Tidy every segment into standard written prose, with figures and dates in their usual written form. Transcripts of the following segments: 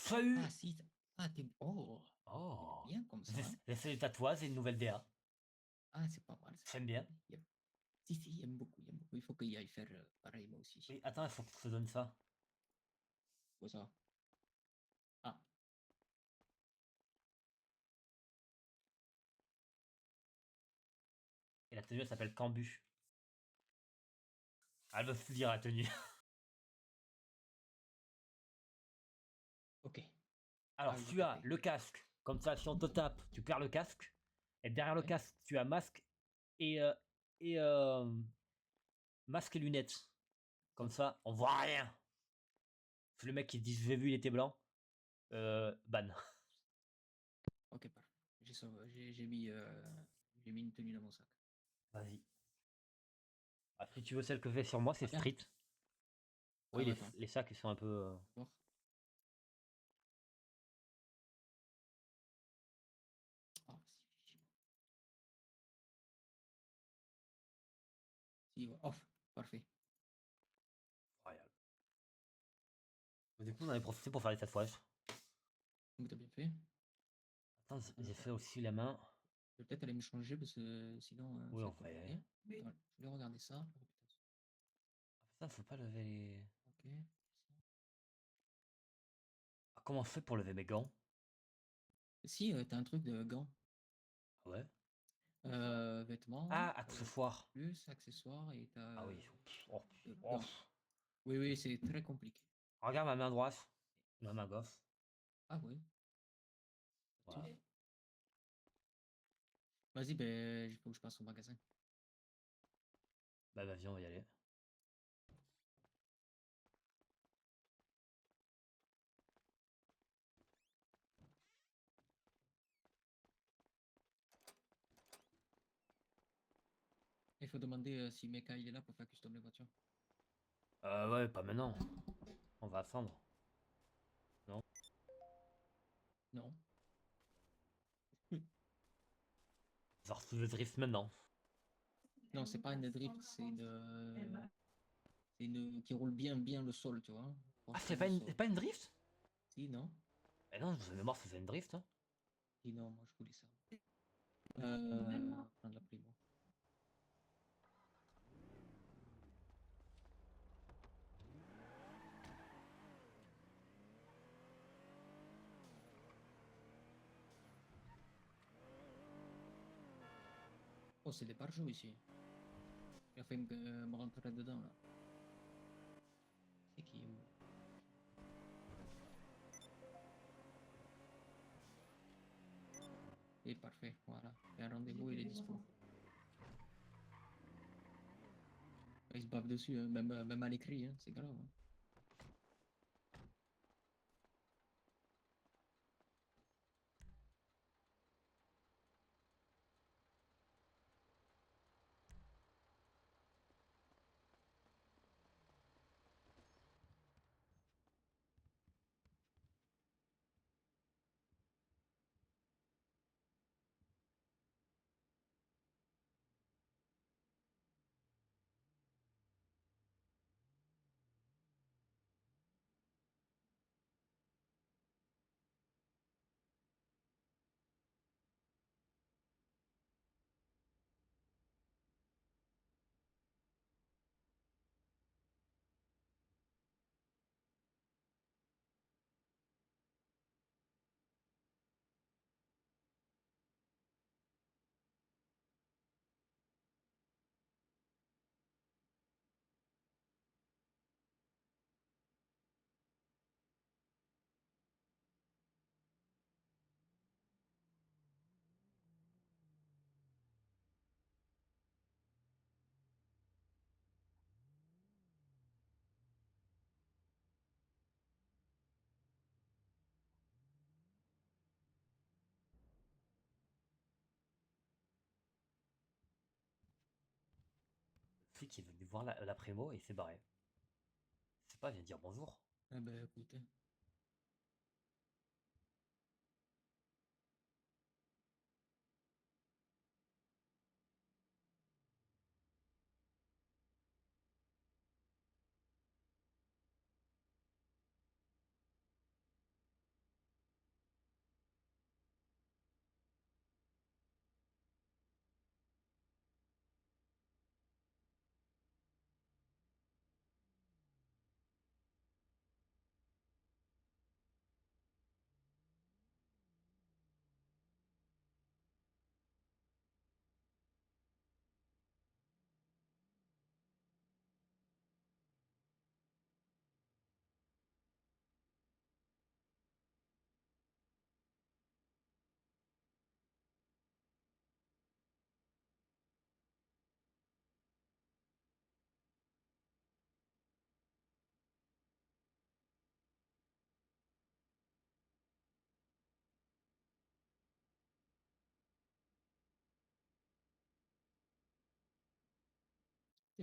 Salut! Ah si, ah t'es... Oh, il est Oh! bien comme ça, hein. J'essaie les tatouages et une nouvelle DA. Ah, c'est pas mal, c'est pas J'aime bien. mal. Si, si, il aime beaucoup, il aime beaucoup. Il faut qu'il aille faire pareil, moi aussi. Oui, attends, il faut que je te donne ça. Quoi ça? Ah, Et la tenue, elle s'appelle Cambu. Ah, elle veut se dire la tenue. ok. Ah Alors, oui, j'ai tu as capté. le casque. Comme ça, si on te tape, tu perds le casque. Et derrière le Ouais. casque, tu as masque et, et masque et lunettes. Comme Ok, ça, on voit rien. C'est le mec qui dit, je l'ai vu, il était blanc. Ban. ok, parfait. J'ai mis une tenue dans mon sac. Vas-y. Ah, si tu veux celle que j'ai sur moi, c'est Ah bien. Street. Oui, Alors attends. les sacs, ils sont un peu... Voir. Ah, si, si, off. Parfait. incroyables. Du coup, on avait profité pour faire les tatouages. Donc t'as bien fait. Attends, Euh, j'ai fait aussi la main. je vais peut-être aller me changer parce que sinon Oui, ça va on être va y aller. compliqué. Attends, je vais regarder ça. Oh, putain. Ah, putain, faut pas lever les... Ok. Ah, comment on fait pour lever mes gants? Si, t'as un truc de gants. Ah ouais? Vêtements, Ah, accessoires. plus accessoires et t'as Ah oui. Oh, oh. gants. Oui, oui, c'est très compliqué. Regarde ma main droite. Ma main gauche. Ah oui, Voilà. là-dessus. Vas-y, ben, il faut que je passe au magasin. Bah vas-y, on va y aller. Il faut demander si Mecha il est là pour faire custom les voitures. Ouais, pas maintenant. On va attendre. Non? Non. Genre, tu veux drift maintenant. Non, c'est pas une drift, c'est une qui roule bien, bien le sol, tu vois. Ah, Proche du c'est sol. pas une drift? Si, non? Eh non, je mémoire, c'est une drift, hein. Si, non, moi je voulais ça. Prendre la primo. Oh, c'est des pare-chocs ici. Il a fait me rentrer dedans, là. C'est qui? Et parfait, voilà. Il y a un rendez-vous, il est dispo. Il se bave dessus, hein, même à l'écrit, hein, c'est grave, hein. Le flic est venu voir la prémo et il s'est barré. Je sais pas, il vient dire bonjour. Ah ben, écoute, hein.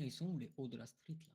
Et ils sont où les hauts de la street là?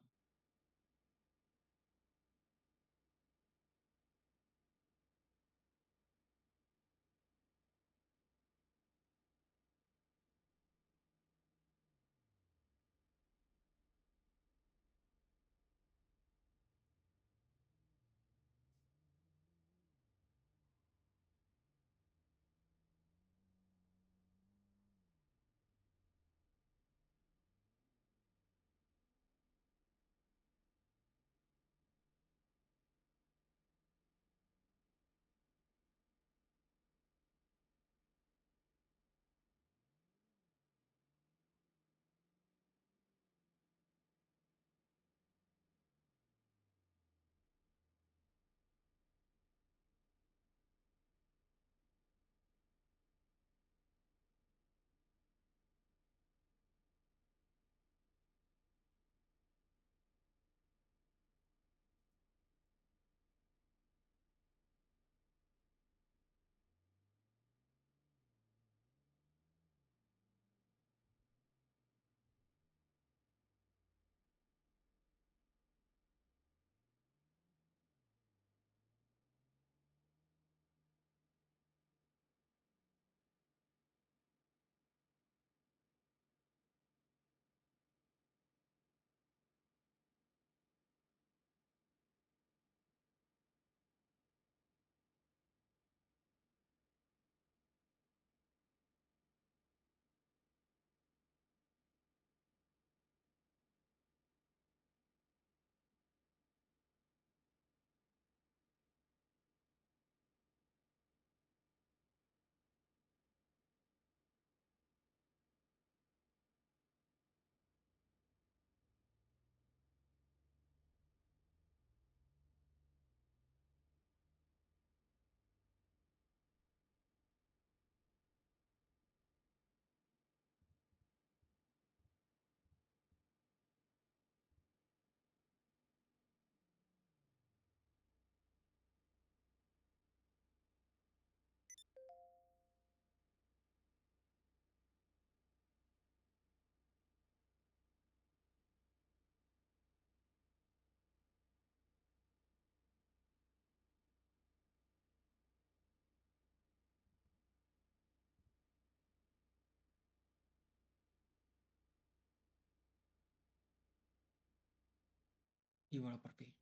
Et voilà, parfait.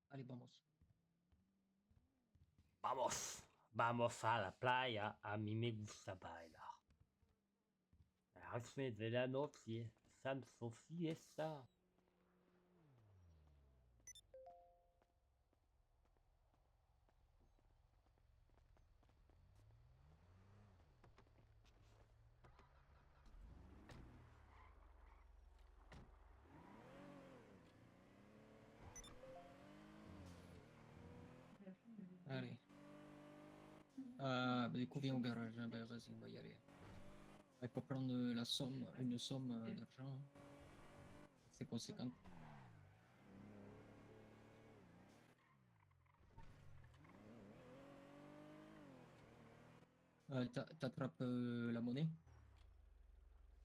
Allez, vamos. Vamos, vamos a la playa, a mí me gusta bailar. Hazme de la noche, Sanso fiesta. Allez. Du coup, viens au garage. Hein. Ben, vas-y, on va y aller. Il faut prendre une somme d'argent. C'est conséquent. T'attrapes la monnaie.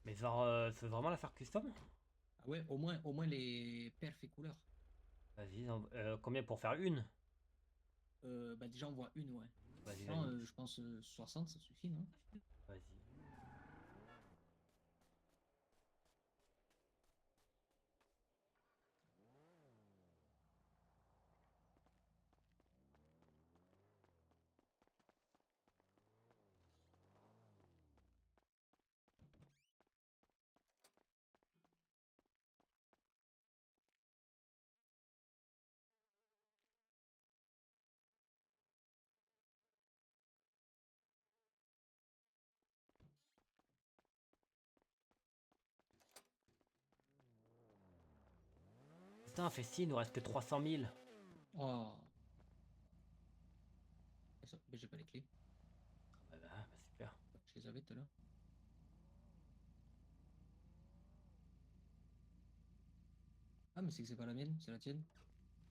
Mais genre, c'est vraiment la faire custom? Ah ouais, au moins les perfs et couleurs. Vas-y, combien pour faire une? Bah déjà, on voit une, ouais. Vas-y, Non, vas-y. je pense 60, ça suffit, non? Vas-y. Putain, Festi, il nous reste que 300 000. Oh. Mais j'ai pas les clés. Bah, super. Je les avais tout à l'heure. Ah, mais c'est que c'est pas la mienne, c'est la tienne.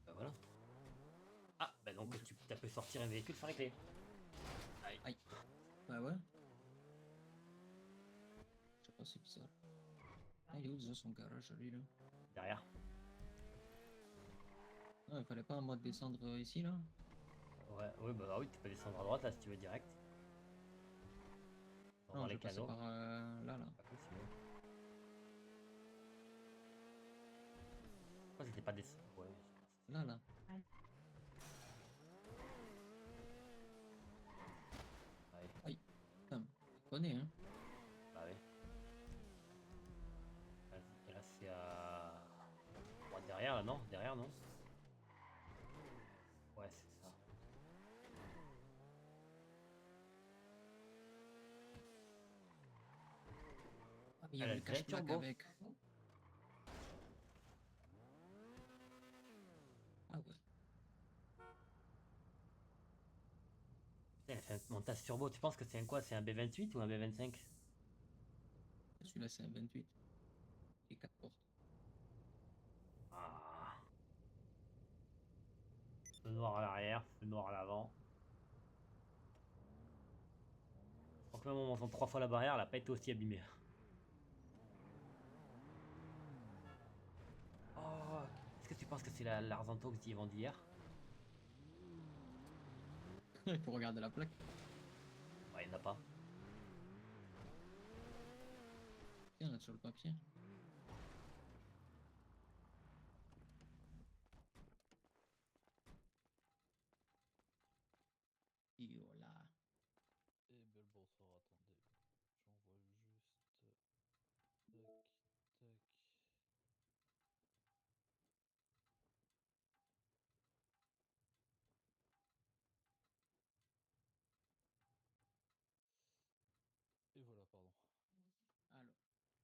Bah voilà. Ah, bah donc tu peux sortir un véhicule sans les clés. Aïe. Aïe. Bah ouais. Je sais pas, c'est bizarre. Ah, il est où déjà son garage, lui, là? Derrière. Ah, il fallait pas en mode descendre ici, là? Ouais, oui, bah oui, tu peux descendre à droite là si tu veux direct. Dans Non, je les vais passer canaux. par là, là. Pas possible. Pourquoi c'était pas descendu? Ouais, je sais pas. Là, là. Ouais, Aïe. Putain, tu connais, hein? bah ouais. Vas-y, et là c'est à. Ouais, derrière là, non? Derrière, non? Ouais, c'est ça. Ah, il y Elle a avait le le plein cache-plaque turbo. avec. Ah ouais. Putain, elle fait un montage turbo. Tu penses que c'est un quoi? C'est un B28 ou un B25? Celui-là, c'est un 28. Et 4 portes. Ah. Feu noir à l'arrière, feu noir à l'avant. Donc même en montant 3 fois la barrière, elle a pas été aussi abîmée. Oh, est-ce que tu penses que c'est la l'Arzanto que tu y vendue hier? Il faut regarder la plaque. Ouais, il n'y en a pas. Tiens, là, sur le papier. Et voilà. Eh bel bonsoir, attendez. J'envoie juste. Tac, tac. Et voilà, pardon. Alors,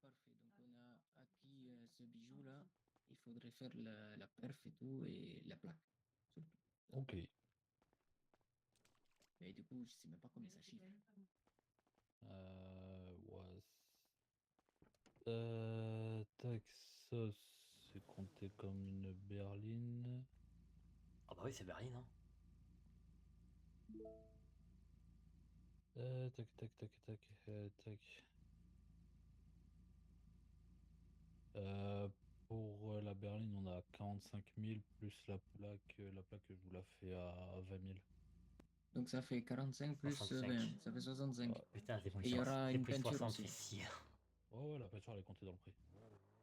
parfait. Donc, on a acquis ce bijou-là. Il faudrait faire la perf et tout, et la plaque, surtout. Ok. Mais du coup, je sais même pas combien ça chiffre. Ouais. Tac, ça c'est compté comme une berline. Ah bah oui, c'est Berlin, hein. Tac, tac, tac, tac, tac. Euh, pour la berline, on a 45 000 plus la plaque je vous la fais à 20 000. Donc, ça fait 45 plus 65. 20. Ça fait 65. Ouais, Putain, j'ai pris, Et il y aura j'ai une pris peinture 60 aussi. ici. ouais, la peinture elle est comptée dans le prix.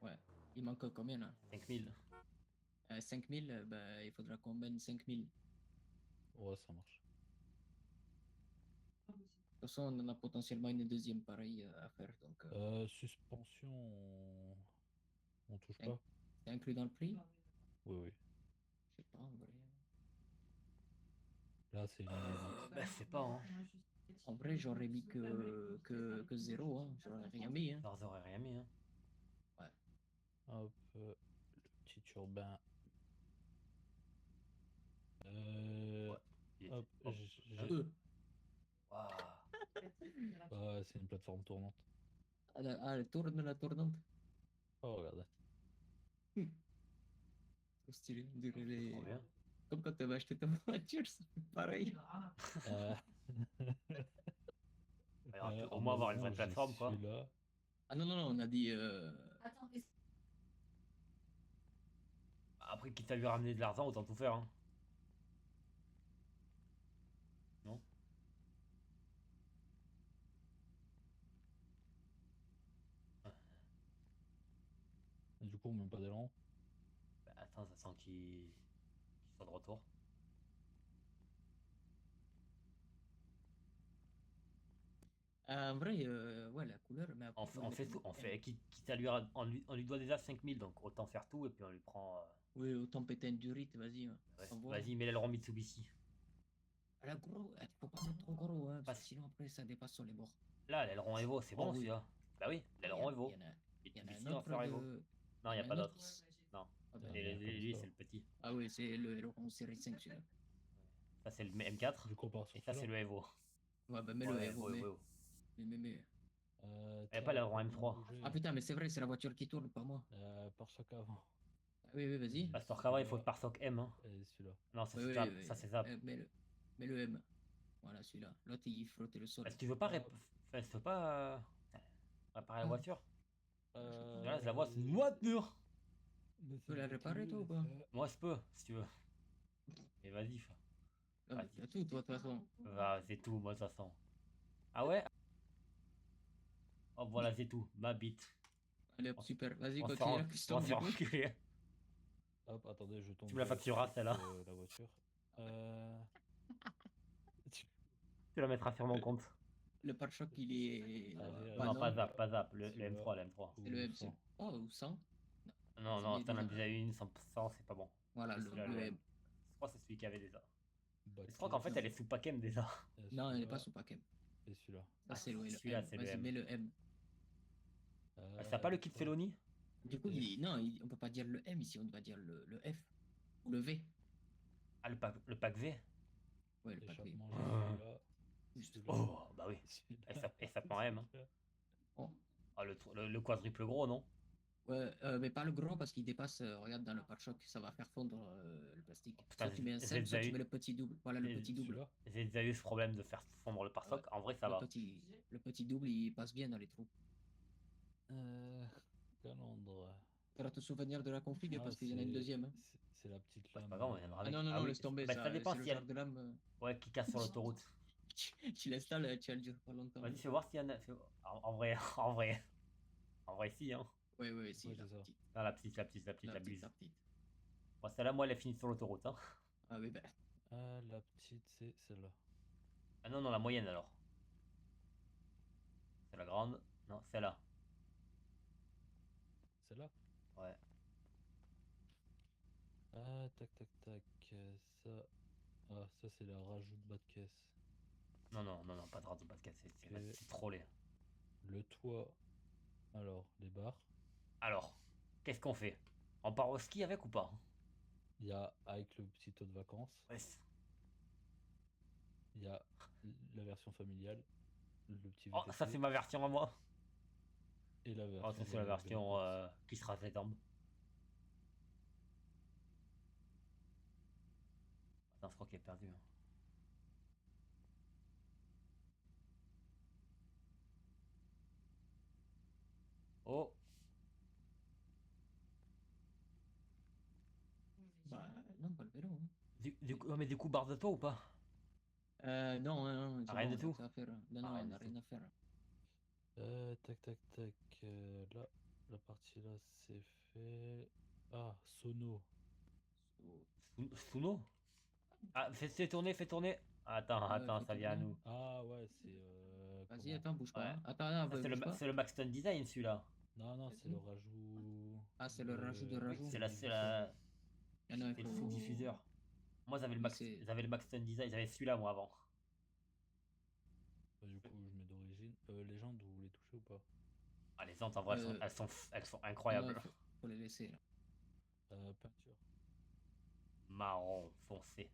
Ouais. Il manque combien, là? 5000. 5000, bah, il faudra qu'on mène 5000. Ouais, ça marche. De toute façon, on en a potentiellement une deuxième pareille à faire. Donc, Suspension, on touche c'est pas? c'est inclus dans le prix? Oui, oui. Je sais pas, en vrai. Là, c'est une limite. Bah, je sais pas, hein. En vrai, j'aurais mis que 0, hein. J'aurais rien mis, hein. Leurs aurait rien mis, hein. Ouais. Hop, le petit urbain. Ouais. Il était- Hop, hop. Waouh. c'est une plateforme tournante. Elle tourne la tournante. Oh, regardez. Trop stylé. On dirait Trop bien. comme quand tu avais acheté ta voiture, c'est pareil. Euh, Alors, au en moins avoir une vraie avant, j'ai plateforme, quoi. celui-là. Ah non, non, non, on a dit. Après, quitte à lui ramener de l'argent, autant tout faire, hein. Non? Du coup, même pas d'élan. Bah, attends, ça sent qu'il soit de retour. En vrai, ouais, la couleur, mais après, On fait tout. Quitte à lui, on lui doit déjà 5000, donc autant faire tout et puis on lui prend. Oui, autant péter un durite, vas-y. Ouais, On voit. vas-y, mets l'aileron Mitsubishi. La gros, faut pas mettre trop gros, hein, parce que Passe. sinon après ça dépasse sur les bords. Là, l'aileron Evo, c'est Oh bon oui. celui-là. Bah oui, Ah, l'aileron Evo. il y en a un Mitsubishi, autre Lancer Evo. de. Non, il Il n'y y a en a pas un autre. d'autre. Non. Ah, ben, Il y a pas Lui, ça. c'est le petit. ah oui, c'est le Héron série 5 celui-là. Ça, c'est le M4. Du coup, on part sur Et ça, c'est celui-le. le Evo. Ouais, bah mets le Ouais, Héros, Evo, Evo, Evo. mais. Il n'y a pas Tiens, l'aileron pour M3. bouger, Ah putain, mais c'est vrai, c'est la voiture qui tourne, pas moi. par chaque avant. Ah, oui, oui, vas-y. Parce que il faut le pare-soc M, hein. Et celui-là. Non, ça Oui, c'est oui, Zap. oui. Ça c'est Zap. Mets le M. Voilà, celui-là. L'autre, il frottait le sol. Bah, si tu veux pas, Hop. enfin, si tu veux pas réparer la Ah, voiture, Là, je la vois, c'est une voiture. Mais peux la réparer, toi, ou pas? Moi, je peux, si tu veux. Et vas-y, Ah, mais t'as tout, toi, de toute façon. va, c'est tout, moi, de toute façon. Ah ouais? Oh, voilà, c'est tout, ma bite. Allez, hop, super. Vas-y, On continue la s'en custom, du coup. reculer. Hop, attendez, je tombe. Tu me la factureras, celle-là. La voiture. Tu- Tu la mettras sur mon compte. Le pare-choc, il est. Allez, Bah Non, allez. pas non, Zap, pas Zap, le Celui-là. M3, le M3. c'est le Ou M. sans. Oh, ou 100. Non, c'est non, mieux t'en as déjà. déjà une, 100%, c'est pas bon. Voilà, C'est le celui-là, le le M. M. Je crois que c'est celui qui avait déjà. Bac Je crois qu'en fait, Non. elle est sous Pacem déjà. Non, elle n'est pas celui-là sous paquet. et celui-là. Ça, Ah, c'est le celui-là, M. c'est le Vas-y, M. mets le M. Ça n'a pas le kit tac. Felony? Du coup, non, on peut pas dire le M ici, on doit dire le F. Ou le V. Ah, le pack V? Ouais, le pack V. Échappement, j'ai celui-là. Juste. Celui-là. Oh, bah oui. Celui-là. Et ça prend M. Hein. celui-là. Oh. Ah, le quadruple gros, non? Ouais, mais pas le gros parce qu'il dépasse, regarde dans le pare-choc, ça va faire fondre le plastique. Putain, Soit tu mets un j'ai simple, soit déjà tu eu- mets le petit double. Voilà, le j'ai- petit double. Celui-là. J'ai déjà eu ce problème de faire fondre le pare-choc. En vrai, ça va. Le petit double, il passe bien dans les trous. Calandre. Tu vas te souvenir de la config Ah, parce qu'il y en a une deuxième. Hein. C'est la petite Bah, lame. c'est pas grave, on viendra Ah avec. non, non, Ah non, oui, laisse tomber bah, ça. ça dépend C'est le si genre elle. de lame. Ouais, qui casse sur l'autoroute. Tu l'installes, tu dure pas longtemps. Vas-y, fais voir s'il y en a. En vrai, en vrai. En vrai, si, hein. Ouais, ouais, si, Ouais, la c'est ça. petite. Non, la petite, la petite, la petite, La la petite, bise. la petite. Bon, celle-là, moi, elle est finie sur l'autoroute, hein. Ah oui, ben. Ah, la petite, c'est celle-là. Ah non, non, la moyenne alors. C'est la grande. Non, celle-là. Celle-là. Ouais. Ah, tac, tac, tac. Ça. Ah, ça, c'est la rajout de bas de caisse. Non, non, non, non, pas de radeau, pas de casse. Ok. C'est trop laid. Le toit. Alors, les barres. Alors, qu'est-ce qu'on fait? On part au ski avec ou pas? Il y a avec le petit taux de vacances. Ouais. Il y a la version familiale. Le petit Oh, VTT. ça, c'est ma version à moi. Et la version. Oh, ça, c'est la version qui sera septembre. Attends, je crois qu'il est perdu. Hein. Oh, Bah, non, pas le vélo. Hein. mais du coup, barre de toi ou pas? Non, non, c'est Rien bon, du on a tout? que ça à faire. Non, non, Rien on du n'a rien tout. à faire. Tac, tac, tac. Là, la partie là, c'est fait. Ah, sono. Suno? Ah, fais tourner, fais tourner. Attends, Ah ouais, attends, fais ça vient à tourner. nous. Ah, ouais, c'est. Vas-y, Comment? attends, bouge pas. Ouais. Hein. Attends, non, Ça, bouge pas. c'est le Maxton Design, celui-là. Non, non, c'est le rajout. Ah, c'est le rajout de rajout. C'est la, Ah non, il c'est le faut. sous-diffuseur. Moi, Mais c'est- j'avais le Maxton Design, j'avais celui-là, moi, avant. Bah, du coup, je mets d'origine. Légende, vous les touchez ou pas? Ah, les jantes, en vrai, elles sont incroyables. Non, faut les laisser là. Peinture. Marron foncé.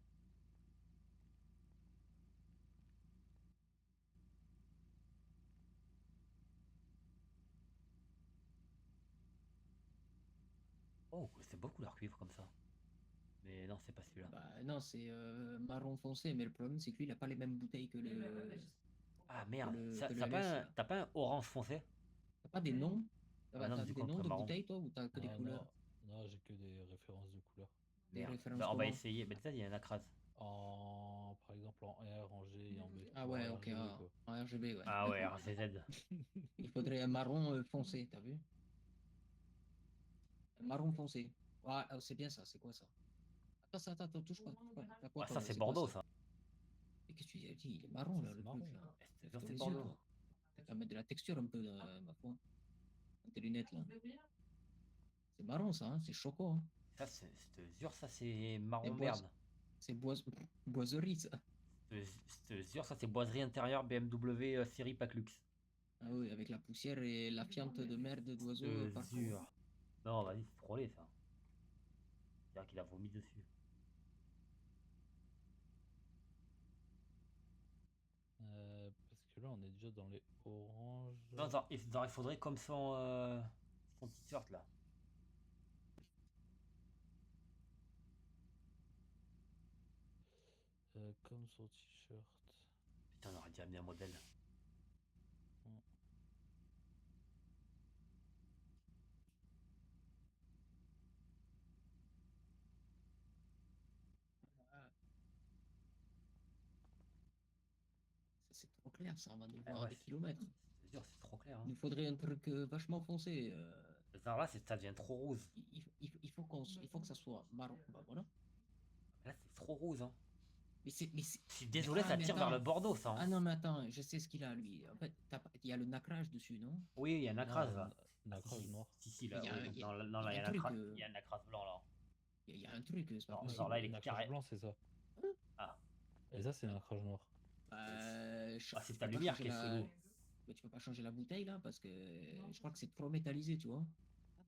Oh, c'est beaucoup leur cuivre comme ça. Mais non, c'est pas celui-là. Bah, non, c'est marron foncé, mais le problème c'est que lui il a pas les mêmes bouteilles que le. Ah merde, que le LS, là. t'as pas un orange foncé? T'as pas des noms? Ah non, T'as du des contre noms de marron. bouteilles toi ou t'as que des Ah, couleurs? non, j'ai que des références de couleurs. Des Merde. références Bah, on va comment? essayer. Mais ça, il y a un acrase. Par exemple, en R, en G et en B. Ah ouais, En ok, RGB, quoi. en RGB, ouais. Ah ouais, RGZ. Il faudrait un marron foncé, t'as vu? Un marron foncé. Ouais, c'est bien ça, c'est quoi ça? Attends, touche pas. T'as quoi, Ah, toi, ça, là? c'est quoi, Bordeaux, ça. Et qu'est-ce que tu dis? Il est marron là, C'est le marron. truc là. C'est Lève c'est les Bordeaux. yeux, toi. T'as qu'à mettre de la texture un peu, ma foi. Tes lunettes là. C'est marron ça, hein, c'est choco. Hein. Ça, je te jure, ça, c'est marron bois- merde. C'est boiserie ça. Je te jure, ça, c'est boiserie intérieure BMW série Paclux. Ah oui, avec la poussière et la fiente de merde Je d'oiseaux te partout. jure. Non, vas-y, c'est trop laid, ça. C'est-à-dire qu'il a vomi dessus. Parce que là, on est déjà dans les oranges. Non, genre, il faudrait comme son t-shirt, là. Comme son t-shirt. Putain, on aurait dû amener un modèle. c'est trop clair, ça, on va Ah devoir ouais, des kilomètres. c'est sûr, c'est trop clair. Il Hein. nous faudrait un truc vachement foncé. Genre là, ça devient trop rose. Il faut il faut que ça soit marron. Bah voilà. Là, c'est trop rose. Hein. Mais c'est- Je suis désolé, ah, ça mais tire vers le attends. bordeaux, ça. Hein. Ah non, mais attends, je sais ce qu'il a, lui. En fait, il y a le nacrage dessus, non? Oui, il y a un nacras là. Ah, Nacrage noir. si, Mais là, oui. il y a, Non, non, là, il y il a y un a un truc. nacras, il y a un nacras blanc là. Il y a un truc, c'est pas Genre possible. là, il est Nacrage carré. blanc, c'est ça. Ah, Et ça, c'est nacrage noir. c'est Tu ta peux pas lumière changer qui est chelou. mais tu peux pas changer la bouteille là parce que je crois que c'est trop métallisé, tu vois.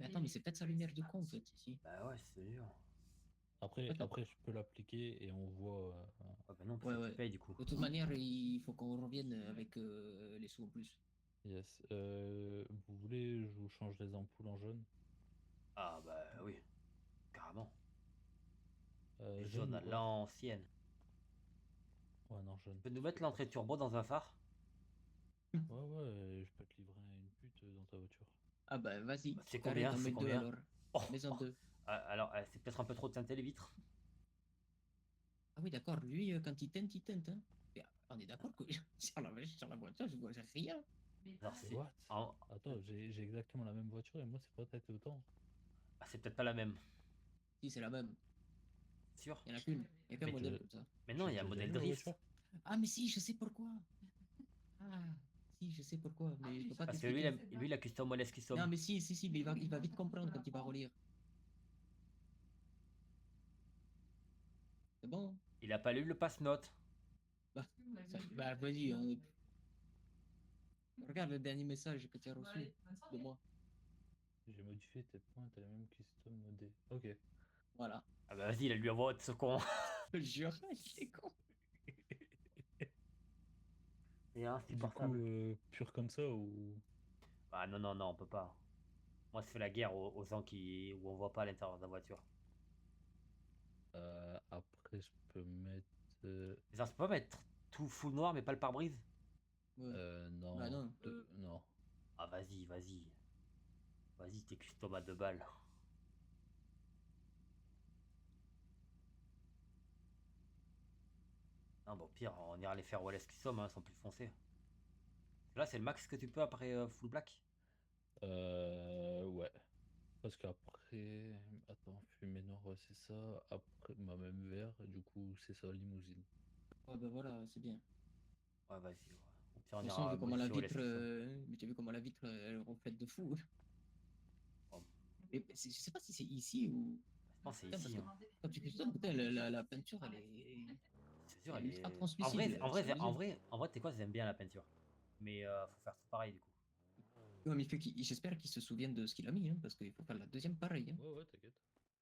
Mais attends, mais c'est peut-être sa lumière de con en fait ici. Bah ouais, c'est dur. Après, je peux l'appliquer et on voit. Ah bah non, Ouais, faut que tu ouais. payes du coup. De toute manière, il faut qu'on revienne avec les sous en plus. Yes. Vous voulez, je vous change les ampoules en jaune. Ah bah oui, carrément. Les Jaune jaunes ou à pas? l'ancienne. Ouais, non, jaune. Tu peux nous mettre l'entrée turbo dans un phare? Ouais, je peux te livrer une pute dans ta voiture. Ah bah vas-y, C'est carré, combien? t'en C'est mets deux combien? alors. Oh, Mets-en oh. deux. Alors, c'est peut-être un peu trop de teinter les vitres. Ah oui, d'accord, lui, quand il teinte, hein. Mais on est d'accord que sur la voiture, je vois rien. Alors, c'est What? en- Attends, j'ai exactement la même voiture et moi, c'est pas tête autant. ah, c'est peut-être pas la même. Si, c'est la même. Sûr? Il n'y en a qu'une. Il n'y a qu'un Mais- modèle comme ça. Mais non, il y a un J'ai déjà modèle vu la drift. voiture. Ah, mais si, je sais pourquoi. Ah, si, je sais pourquoi, mais je peux pas Parce que lui, t'expliquer. il a custom modèle Non, custom. mais si, mais il va vite comprendre quand il va relire. C'est bon? Il a pas lu le passe-note. Bah, bah vas-y, hein. Regarde le dernier message que tu as reçu de moi. J'ai modifié tes points, t'as les mêmes custom modés. Ok. Voilà. Ah bah vas-y, il a lui envoie ce con. Je te jure, c'est con. C'est Du insupportable. coup, pur comme ça ou. Ah non, non, non, on peut pas. Moi, c'est fait la guerre aux gens où on voit pas à l'intérieur de la voiture. Après, je peux mettre. Genre, je peux pas mettre tout full noir, mais pas le pare-brise? Ouais. Non. Bah non. Non. Ah vas-y, vas-y. Vas-y, t'es custom à 2 balles. Non, bon, pire, on ira les faire Wallace custom, hein, sans plus foncer. Là, c'est le max que tu peux après full black? Ouais. Parce qu'après. Attends, fumée noire, ouais, c'est ça. Après, ma même vert, du coup, c'est ça, limousine. Ouais, bah voilà, c'est bien. Ouais, vas-y, ouais. Au pire, on De toute façon, ira vu comment la modifier Wallace vitre, custom. mais tu as vu comment la vitre elle reflète de fou. Bon, Et je sais pas si c'est ici ou. je pense que c'est Putain, parce ici. que Hein. quand tu customes, putain, la peinture, C'est sûr, elle elle est ultra est. translucide sur les yeux. En vrai, t'es quoi, j'aime bien la peinture. Mais faut faire tout pareil du coup. Ouais, mais j'espère qu'il se souvienne de ce qu'il a mis, hein, parce qu'il faut faire la deuxième pareil. Hein. Ouais, t'inquiète.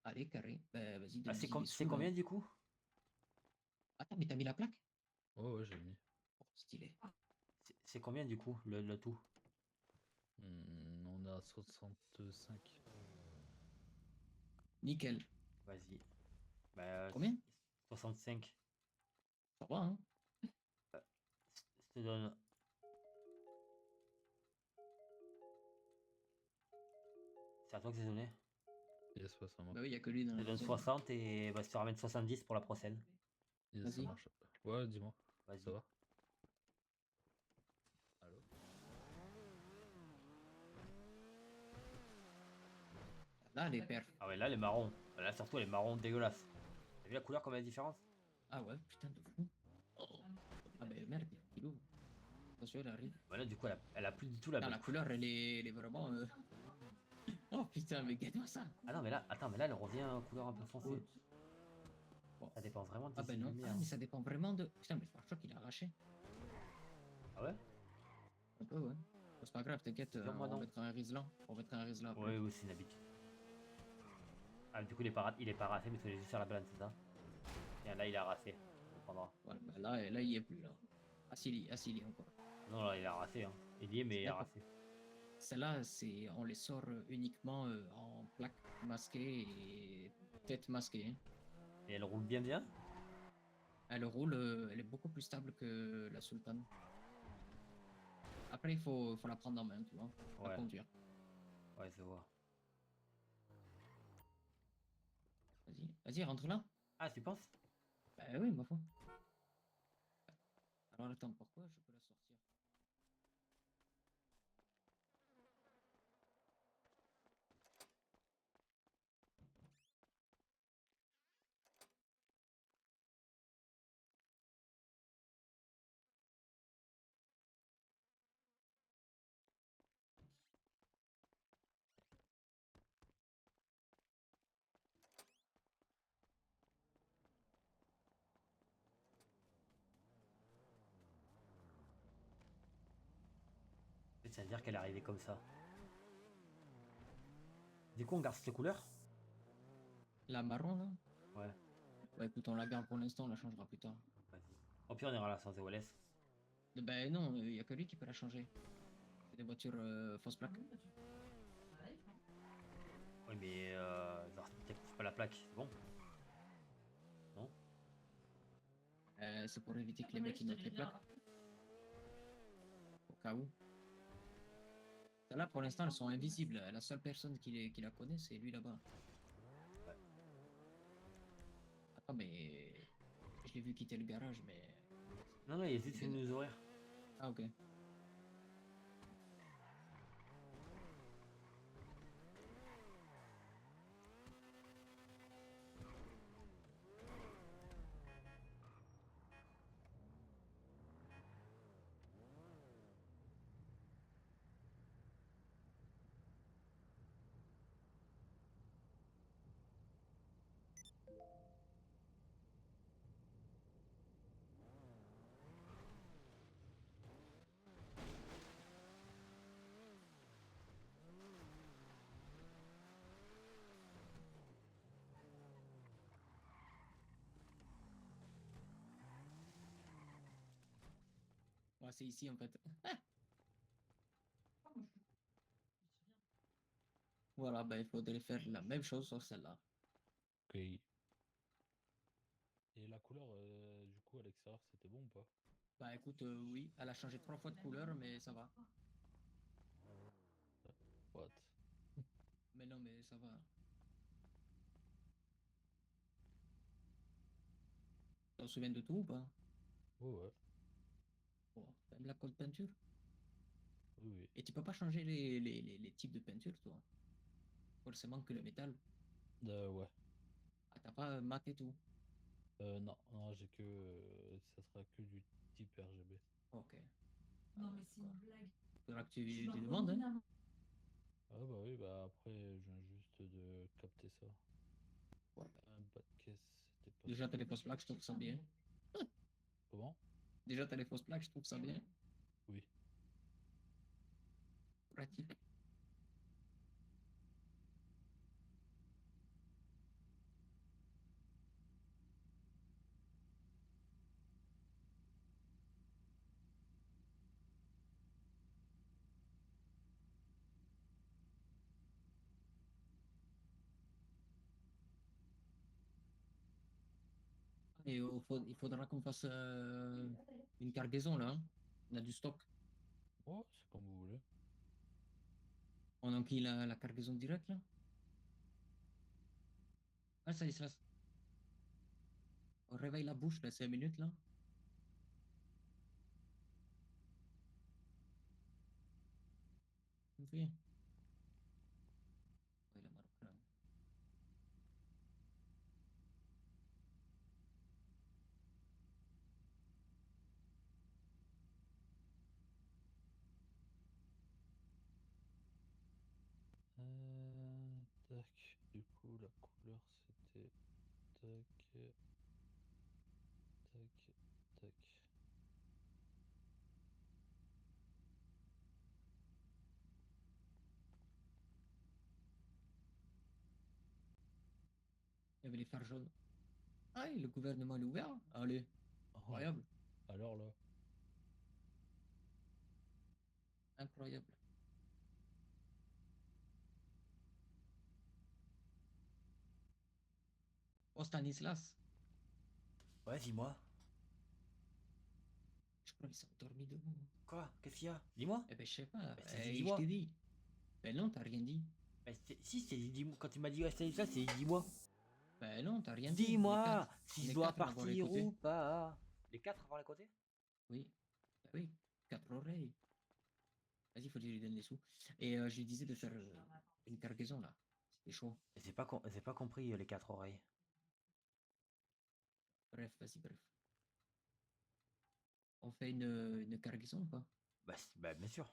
Allez, carré. Bah, vas-y, Ah, donne-y les c'est sous, là. combien du coup? Attends, mais t'as mis la plaque? Ouais, j'ai mis. Oh, stylé. C'est combien du coup, le tout? On a 65. Nickel. Vas-y. Bah, Combien? 65. Ça va, hein? Je te donne. C'est à toi que j'ai donné. Yes, ouais, ça marche. Bah oui, il y a que lui dans Je te la donne zone. 60 et bah, je te ramène 70 pour la prochaine. Yes, ça Vas-y. marche. Ouais, dis-moi. Ça Vas-y. va? Allô? Là, les perfs. Ah ouais, là, les marrons. Là, surtout, les marrons dégueulasses. T'as vu la couleur comme elle est différente? Ah ouais, putain de fou. Oh. Ah bah merde, il ouvre. Attention, elle arrive. Bah là, du coup, elle a plus du tout la Ah, même. la couleur, elle est vraiment. Oh putain, mais regarde-moi ça. Ah non, mais là, attends, mais là, elle revient en couleur un peu foncée. Bon. Ça dépend vraiment de Ah tes ben non, lumières. mais ça dépend vraiment de. Putain, mais le pare-choc il est arraché. Ah ouais? Un peu, ouais. Bon, c'est pas grave, t'inquiète, Non, moi, on non. mettra un Riesling. On mettra un Riesling après. Ouais, oui, c'est une habitude. Ah, du coup, il est pas rassé, mais il faut juste faire la balance, c'est ça? Tiens, là, il a rassé. On prendra. Ouais, bah là, il y est plus, là. Ah, si, il y est encore. Non, là, il a rassé. Hein. Il y est, mais il a D'accord. rassé. Celles-là, on les sort uniquement en plaque masquée et tête masquée. Hein. Et elle roule bien, bien? Elle roule, elle est beaucoup plus stable que la Sultan. Après, il faut la prendre en main, tu vois. La Ouais. conduire. Ouais, je vois. Vas-y, rentre là. Ah, tu penses? Bah oui, ma foi. Alors attends, pourquoi je peux la sortir? C'est-à-dire qu'elle est arrivée comme ça. Du coup, on garde cette couleur? La marron là? Ouais, Bah écoute, on la garde pour l'instant, on la changera plus tard. vas-y. Au pire, on ira là sans OLS. Ben non, il y a que lui qui peut la changer. C'est des voitures fausses plaques. Oui, mais genre, si t'actives pas la plaque, c'est bon? Non? C'est pour éviter que les mecs ils mettent les plaques. Au cas où. Celles-là, pour l'instant, elles sont invisibles. La seule personne qui la connaît, c'est lui là-bas. Ouais. Attends, mais je l'ai vu quitter le garage, mais. Non, non, il hésite sur nous ouvrir. Ah, ok. Ouais, c'est ici en fait. Voilà, ben il faudrait faire la même chose sur celle-là. Ok. Et la couleur, du coup, à l'extérieur, c'était bon ou pas? Bah écoute, oui, elle a changé 3 fois de couleur, mais ça va. What? Mais non, mais ça va. Tu te souviens de tout ou pas? Ouais, ouais. Bon, même la colle peinture. Oui, oui. Et tu peux pas changer les types de peinture, toi. Forcément que le métal. Ouais. Ah, t'as pas mat et tout. Non, non, j'ai que. Ça sera que du type RGB. Ok. Non, mais c'est une blague. Faudra que tu demandes, hein. Ah, bah oui, bah après, je viens juste de capter ça. Ouais. Un bas de caisse, c'était pas Déjà, ça. t'as les fausses plaques, je trouve ça bien. Comment? Déjà, t'as les fausses plaques, je trouve ça bien. Oui. Pratique. Et il faudra qu'on fasse une cargaison, là, hein. On a du stock. Oh, c'est comme vous voulez. On enquille la cargaison directe, là. Ah, ça y est, on réveille la bouche, là, 5 minutes, là. On fait. Ouais, la marocaine. Tac. Du coup, la couleur, c'était. Tac. Tac. Tac. Il y avait les phares jaunes. Ah, et le gouvernement est ouvert. Allez, Oh, incroyable. alors là. Incroyable. Oh, Stanislas, Ouais, dis-moi. je crois qu'ils sont endormis debout. Quoi? Qu'est-ce qu'il y a? Dis-moi. Eh ben, je sais pas. Bah, je t'ai dit, Je dis-moi. t'ai dit. Ben non, t'as rien dit. Bah, si, je t'ai dit, dis-moi. Quand tu m'as dit ouais, c'est ça, c'est dis-moi. Ben non, t'as rien dit. Dis-moi si On je est dois quatre à l'avoir partir écouté. ou pas. Les quatre avant les côtés? Oui. Bah oui, 4 oreilles. Vas-y, faut que je lui donne les sous. Et je lui disais de faire une cargaison là. C'était chaud. J'ai pas compris les 4 oreilles. Bref, vas-y, bref. On fait une cargaison ou pas? Bah, bien sûr.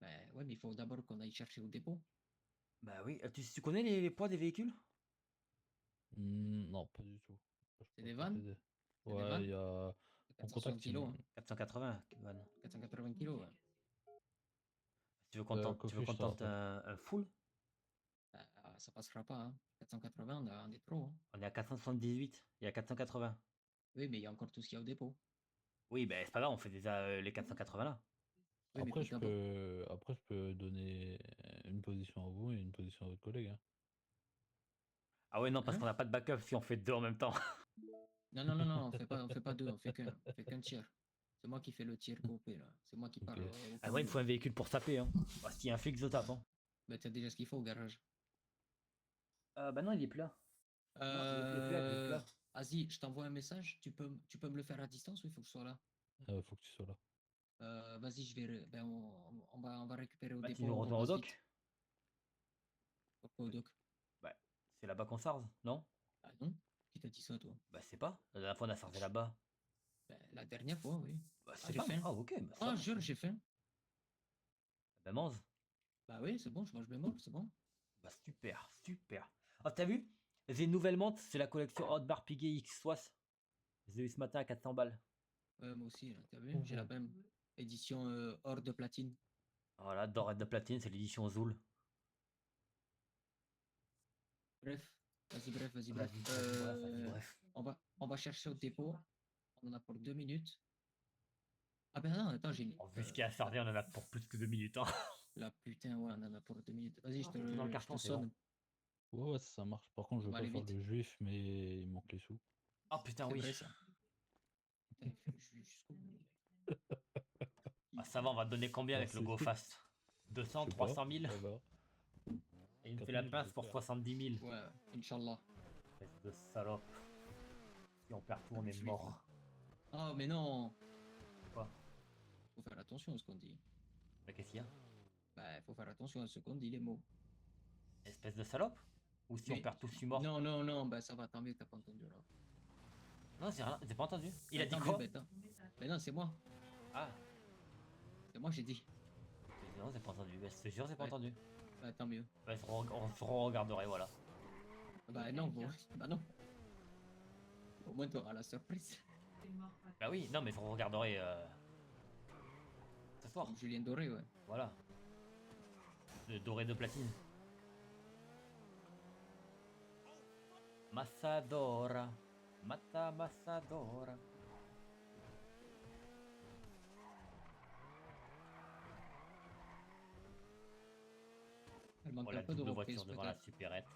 Bah ouais, mais il faut d'abord qu'on aille chercher au dépôt. Bah oui, tu connais les poids des véhicules? Non, pas du tout. Je C'est pourrais des pas vannes? t'aider. C'est des Ouais, vannes? il y a mon 460 contact, kilos, hein. 480, Van. 480 kilos, ouais. Tu veux Cocu, qu'on je te tente rappelle. un full? Bah, ça passera pas, hein. 480, on est trop, hein. On est à 478 et à 480. Oui, mais il y a encore tout ce qu'il y a au dépôt. Oui, bah c'est pas grave, on fait déjà les 480 là. Oui, mais faut d'abord. Après, je peux donner une position à vous et une position à votre collègue, hein. Ah ouais, non, parce Hein? qu'on n'a pas de backup si on fait deux en même temps. Non, non, non, non, on fait pas deux, on fait qu'un tir. C'est moi qui fais le tir groupé, là. C'est moi qui Ok. parle au Ah ouais, il me camion. faut un véhicule pour taper, hein. Parce qu'il y a un flic, je tape, hein. Bah, t'as déjà ce qu'il faut au garage. Bah non, il est plus là. Non, il est plus là, il est plus Euh... là. Vas-y, je t'envoie un message. Tu peux me le faire à distance ou il faut que je sois là? Faut que tu sois là. Vas-y, ben, on va récupérer au Bah tu dépôt, nous on rejoins au passe vite. doc. Pourquoi au doc? Bah, c'est là-bas qu'on charge, non? Ah non? Qui t'a dit ça, toi? Bah c'est pas. La dernière fois on a chargé là-bas. Ben, la dernière fois, oui. Bah Ah, c'est j'ai pas. faim. Ah ok, bah ça Ah, va. jure, j'ai faim. Bah mange. Bah oui, c'est bon, je mange mes morts, c'est bon. Bah super, super. Ah t'as vu? J'ai une nouvelle montre, c'est la collection Hot Bar Piguet X-Sois. Je l'ai eu ce matin à 400 balles. Moi aussi, là, t'as vu? J'ai la Mhm. même édition hors de platine. Voilà, d'or et de platine, c'est l'édition Zool. Bref, vas-y, bref. Vas-y, bref, vas-y, bref. On va chercher au dépôt. On en a pour 2 minutes. Ah ben non, attends, j'ai... Vu ce qui a servi, on en a pour plus que 2 minutes, hein. la putain, ouais, on en a pour 2 minutes. Vas-y, Non, c'est tout dans le je te carton, c'est bon. sonne. Ouais, ça marche. Par contre, je On veux va pas aller faire vite. le juif, mais il manque les sous. Ah putain, C'est oui. vrai, ça. Putain, il fait le jus jusqu'au bout. Ah, ça va, on va te donner combien avec le Merci. Go Fast? Je 200, sais pas, 300 000? on va. Et il me fait la 4000, je pince vais pour faire. 70 000. Ouais, Inch'Allah. Espèce de salope. Si on perd tout, on est Juif. mort. Oh, mais non! Quoi? Faut faire attention à ce qu'on dit. Mais qu'est-ce qu'il y a? Bah, faut faire attention à ce qu'on dit, les mots. Espèce de salope? Ou si on Mais perd tout, je suis mort? non, non, non, bah ça va, tant mieux que t'as pas entendu alors. Non, j'ai pas entendu. Il a dit Tant mieux, quoi? bête, hein. Ben non, c'est moi. Ah, C'est moi, j'ai dit. non, j'ai pas entendu. Bah, je te jure, j'ai pas Ouais, entendu. bah tant mieux. Bah, on se regarderait, voilà. Bah non, bon, bah non. Au moins, t'auras la surprise. Bah oui, non, mais je regarderai ce soir. Comme Julien Doré, ouais. Voilà. Le doré de platine. Massadora. Mata Massadora. Elle manque Oh, un la peu de double reprise, voiture devant la peut-être. supérette.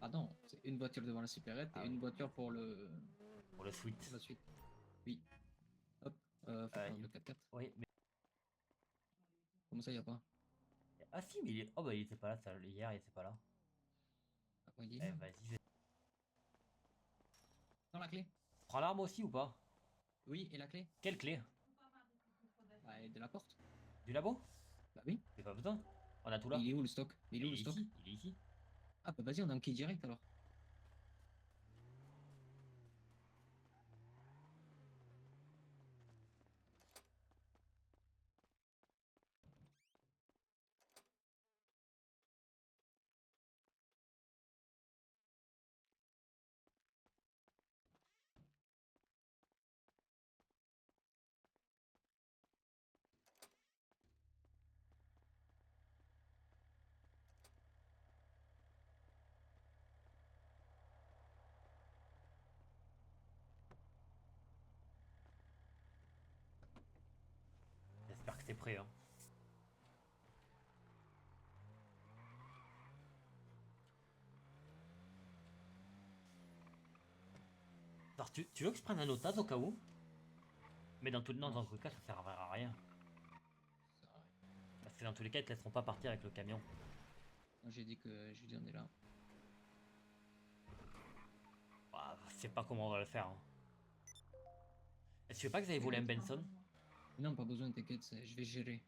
Ah non, c'est une voiture devant la supérette Ah et oui. une voiture pour Pour le suite. la suite. Oui. Hop, faut prendre le 4x4. Oui, mais. Comment ça, y a pas? Ah si, mais il est. Oh bah il était pas là, hier il était pas là. Ah, ouais, il est Eh là. vas-y. Dans la clé. Prends l'arme aussi ou pas? Oui, et la clé? Quelle clé? Bah, de la porte. Du labo? Bah oui. J'ai pas besoin. On a tout Mais là. il est où le stock? Mais il est où Il le est stock? ici. Il est ici. Ah bah vas-y, on a un key direct alors. J'espère que t'es prêt, hein. Alors, tu veux que je prenne un otage au cas où? Mais dans tout, non, Non. dans tous les cas, ça servira à rien. Ça sert à rien. Parce que dans tous les cas, ils te laisseront pas partir avec le camion. Moi, j'ai dit que Julien est là. Bah, je sais pas comment on va le faire, hein. Je sais pas que vous avez volé un Benson. Non, pas besoin, t'inquiète, je vais gérer.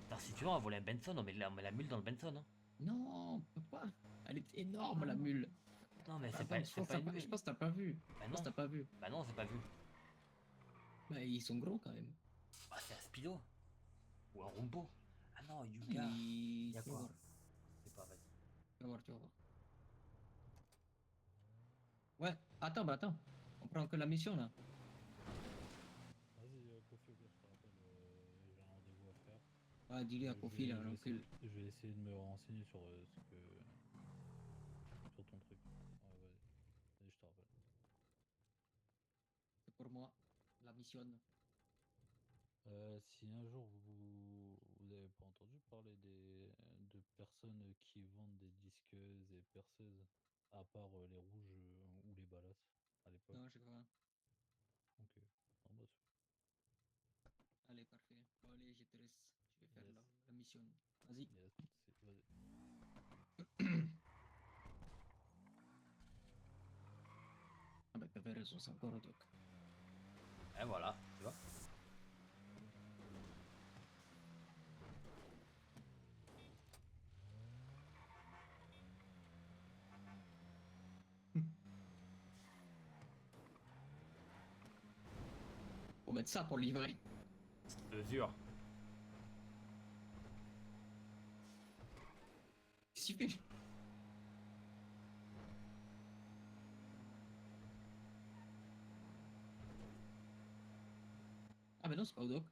Attends, si tu veux, on va voler un Benson, on met la mule dans le Benson. Hein. Non, on peut pas. Elle est énorme, la mule. Non, mais Attends, c'est pas une je mule. pense que t'as pas vu. Bah Je pense non. que t'as pas vu. Bah non, c'est pas vu. Bah, ils sont gros quand même. Bah c'est un Speedo. Ou un Rombo. Ah non, Yuga. Tu Y'a vas quoi? voir, Je sais pas, vas-y. tu vas voir, tu vas voir. Ouais, attends, bah attends. On prend que la mission là. Vas-y, Kofi, au pire, je te rappelle, j'ai un rendez-vous à faire. Ah, dis-lui à Kofi là, l'encul. Je vais essayer de me renseigner sur sur ton truc. Ouais, vas-y. Vas-y, je te rappelle. C'est pour moi, la mission. Si un jour vous avez pas entendu parler de personnes qui vendent des disqueuses et perceuses, à part les rouges ou les balasses à l'époque. Non, je crois. Ok. Non, bah, Allez, parfait. Bon, allez, je te laisse. Je vais faire yes, la mission. Vas-y. yes, vas-y. Ah bah, t'avais raison, c'est encore au doc. Et voilà, tu vois. Faut mettre ça pour livrer. Je te jure. Qu'est-ce qu'il fait? Ah bah non, c'est pas au doc.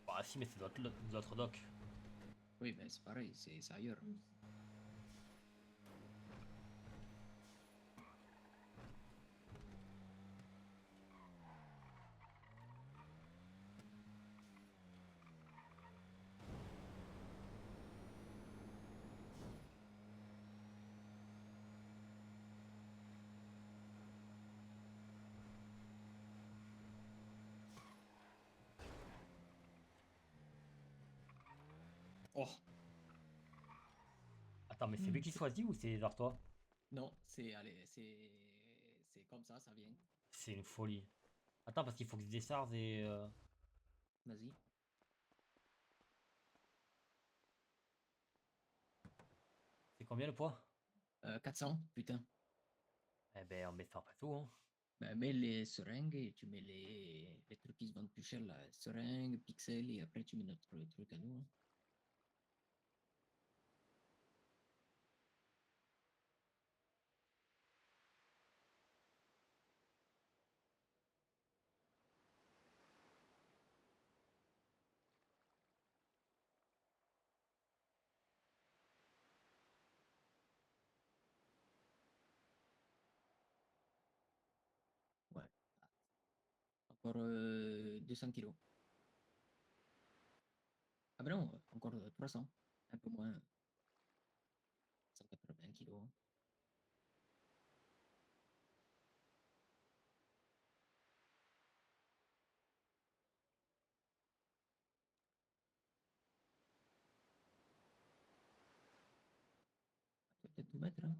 Bah si, mais c'est d'autres docs. Oui, mais c'est pareil, c'est ailleurs. Oh, Attends, mais c'est lui qui choisit ou c'est genre toi? non, c'est, allez, c'est comme ça vient. C'est une folie. Attends, parce qu'il faut que je décharge et... Vas-y. C'est combien le poids? 400, putain. Eh ben, on met ça partout, hein. Bah, mets les seringues et tu mets les trucs qui se vendent plus cher là. Seringues, pixels et après tu mets notre truc à nous. Hein. Ouais. Encore 200 kilos. Ah ben non, encore 300. Un peu moins. 180 kilos. Tu vas peut-être tout mettre, hein.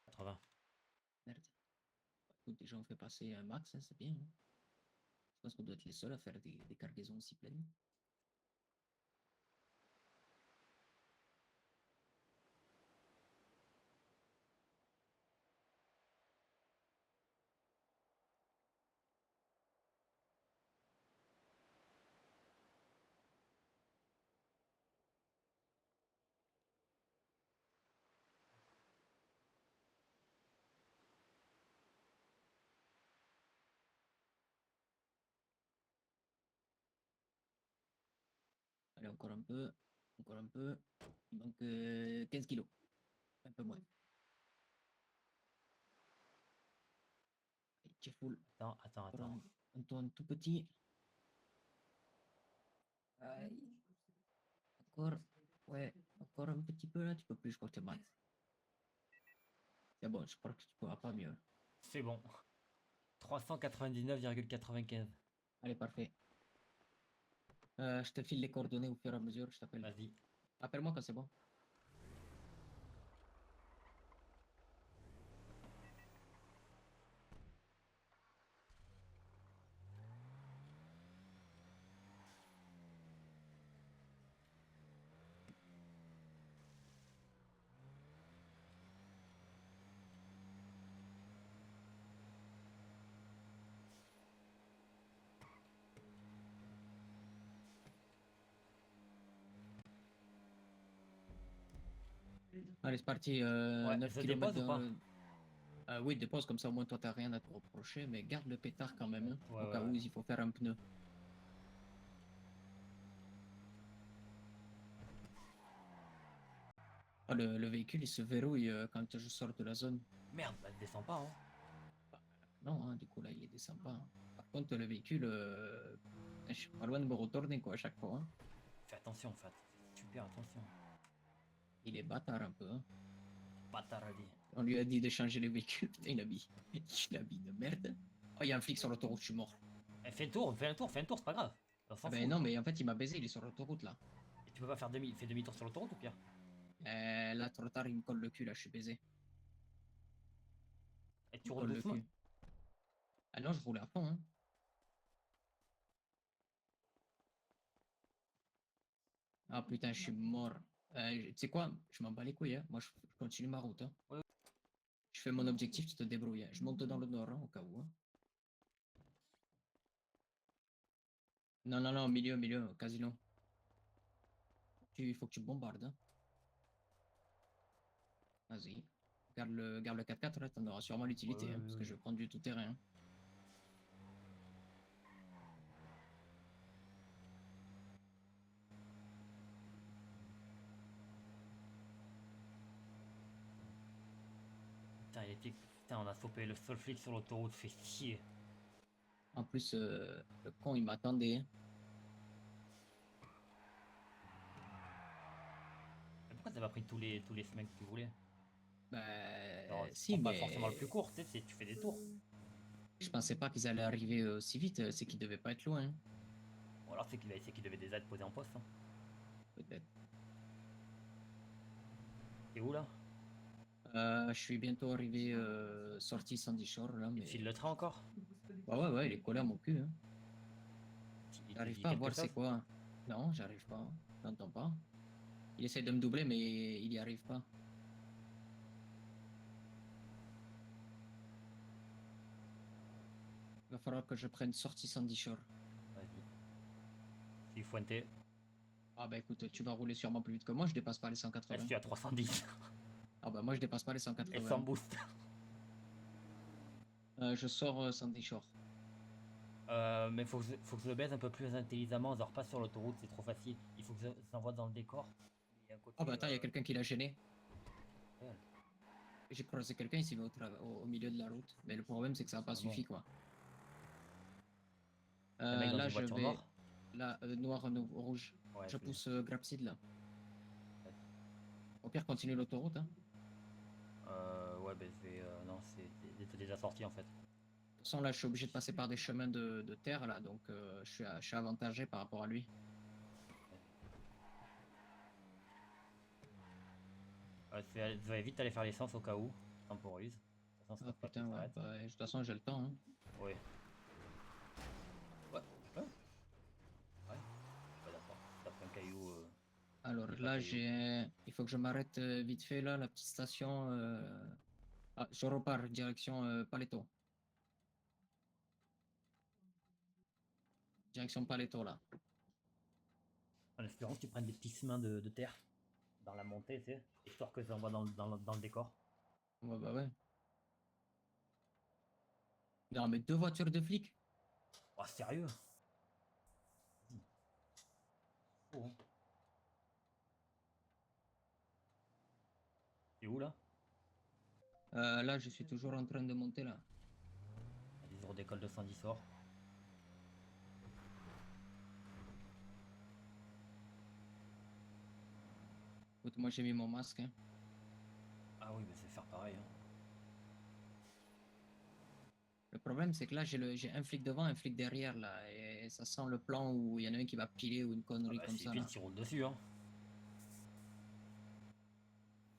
80. Merde. Écoute, déjà on fait passer un max, hein, c'est bien. Hein. Je pense qu'on doit être les seuls à faire des cargaisons aussi pleines. Allez, encore un peu. Encore un peu. Il manque 15 kilos. Un peu moins. Allez, tu es full. Encore Attends. un tout petit. Aïe. Encore. Ouais, encore un petit peu là. Tu peux plus, je crois que tu es max. C'est bon, je crois que tu pourras pas mieux. C'est bon. 399,95. Allez, parfait. Je te file les coordonnées au fur et à mesure, je t'appelle. Vas-y. Appelle-moi quand c'est bon. Allez, c'est parti. Ouais, 9 je km dépose ou pas? Oui, dépose, comme ça au moins toi t'as rien à te reprocher, mais garde le pétard quand même, hein, Ouais, au ouais, cas ouais. où il faut faire un pneu. Ah, le véhicule il se verrouille quand je sors de la zone. Merde, bah descends pas, hein. Non, hein, du coup là il descend pas, hein. Par contre, le véhicule, je suis pas loin de me retourner quoi à chaque fois, hein. Fais attention, en fait. Super attention. Il est bâtard un peu, hein. Bâtard à dit. On lui a dit de changer les véhicules. Putain, il a mis de merde. Oh, il y a un flic sur l'autoroute, je suis mort. Eh, fais le tour, fais un tour, fais un tour, c'est pas grave. On Ah s'en ben fout. non, mais en fait, il m'a baisé, il est sur l'autoroute là. Et tu peux pas faire fais demi-tour sur l'autoroute ou pire? Là, trop tard, il me colle le cul là, je suis baisé. Et Il tu me roules colle le doucement. cul. Ah non, je roulais à fond, hein. Ah putain, je suis mort. Tu sais quoi? Je m'en bats les couilles, hein. Moi, je continue ma route, hein. Ouais. Je fais mon objectif, tu te débrouilles, hein. Je monte dans le nord, hein, au cas où, hein. Non, non, non, milieu, milieu, casino. Il faut que tu bombardes, hein. Vas-y. Garde le 4x4, là, t'en auras sûrement Ouais, l'utilité, ouais, hein, parce que ouais. je vais prendre du tout-terrain, hein. Putain, Putain, on a chopé le seul flic sur l'autoroute, fait chier. En plus, le con, il m'attendait, hein. Mais pourquoi t'as pas pris tous les semaines que tu voulais? Bah, Genre, si, prends pas forcément le plus mais court, tu fais des tours. je pensais pas qu'ils allaient arriver aussi vite. C'est qu'ils devaient pas être loin, hein. Ou alors c'est qu'il devait déjà être posé en poste, hein. Peut-être. T'es où là? Je suis bientôt arrivé sorti Sandy Shore, là, Il te file mais... le train encore? Bah ouais, ouais, il est collé à mon cul, hein. Il te J'arrive dit pas à quelque voir c'est chose? quoi. Non, j'arrive pas. J'entends pas. Il essaie de me doubler, mais il y arrive pas. Il va falloir que je prenne sortie Sandy Shore. Vas-y. Je suis Fuente. Ah bah écoute, tu vas rouler sûrement plus vite que moi, je dépasse pas les Là, je 180. suis à 310. Ah bah moi je dépasse pas les Et sans 180. boost. Je sors Sandy Shore. Mais faut que je le baise un peu plus intelligemment. Genre pas sur l'autoroute, c'est trop facile. Il faut que je s'envoie dans le décor. Il y a un Ah bah côté. attends, il y a quelqu'un qui l'a gêné. Réel. J'ai croisé quelqu'un, il s'est mis au milieu de la route. Mais le problème c'est que ça n'a pas Ah bon. suffi quoi. Un mec dans Là une je voiture vais... noire. Là, noir, rouge. Ouais, Je je l'ai. pousse Grapseed là. Vas-y. Au pire, continue l'autoroute, hein. Ouais, ben je vais. Non, il était déjà sorti en fait. De toute façon, là, je suis obligé de passer par des chemins de terre, là, donc je suis avantagé par rapport à lui. Je vais vite aller faire l'essence au cas où. Je temporise. De toute façon, Ah ça pas qu'il putain, ouais. s'arrête. Bah, de toute façon, j'ai le temps, hein. Ouais. Ouais, ouais, ouais. Ouais, d'accord. T'as pris un caillou. Alors Il est pas là, caillou. il faut que je m'arrête vite fait, là, la petite station. Ah, je repars, direction Paletto. Direction Paletto, là. En espérant que tu prennes des petits chemins de terre dans la montée, tu sais, histoire que j'envoie dans le décor. Ouais, bah ouais. Non, mais deux voitures de flics. Oh, sérieux? Oh, hein. T'es où là? Là, je suis toujours en train de monter, là. Les jours d'école de Sandy sort. Écoute, moi, j'ai mis mon masque, hein. Ah oui, mais c'est faire pareil, hein. Le problème, c'est que là, j'ai un flic devant, un flic derrière, là. Et ça sent le plan où il y en a un qui va piler ou une Ah connerie bah comme c'est ça, pile, là. tu roules dessus, hein.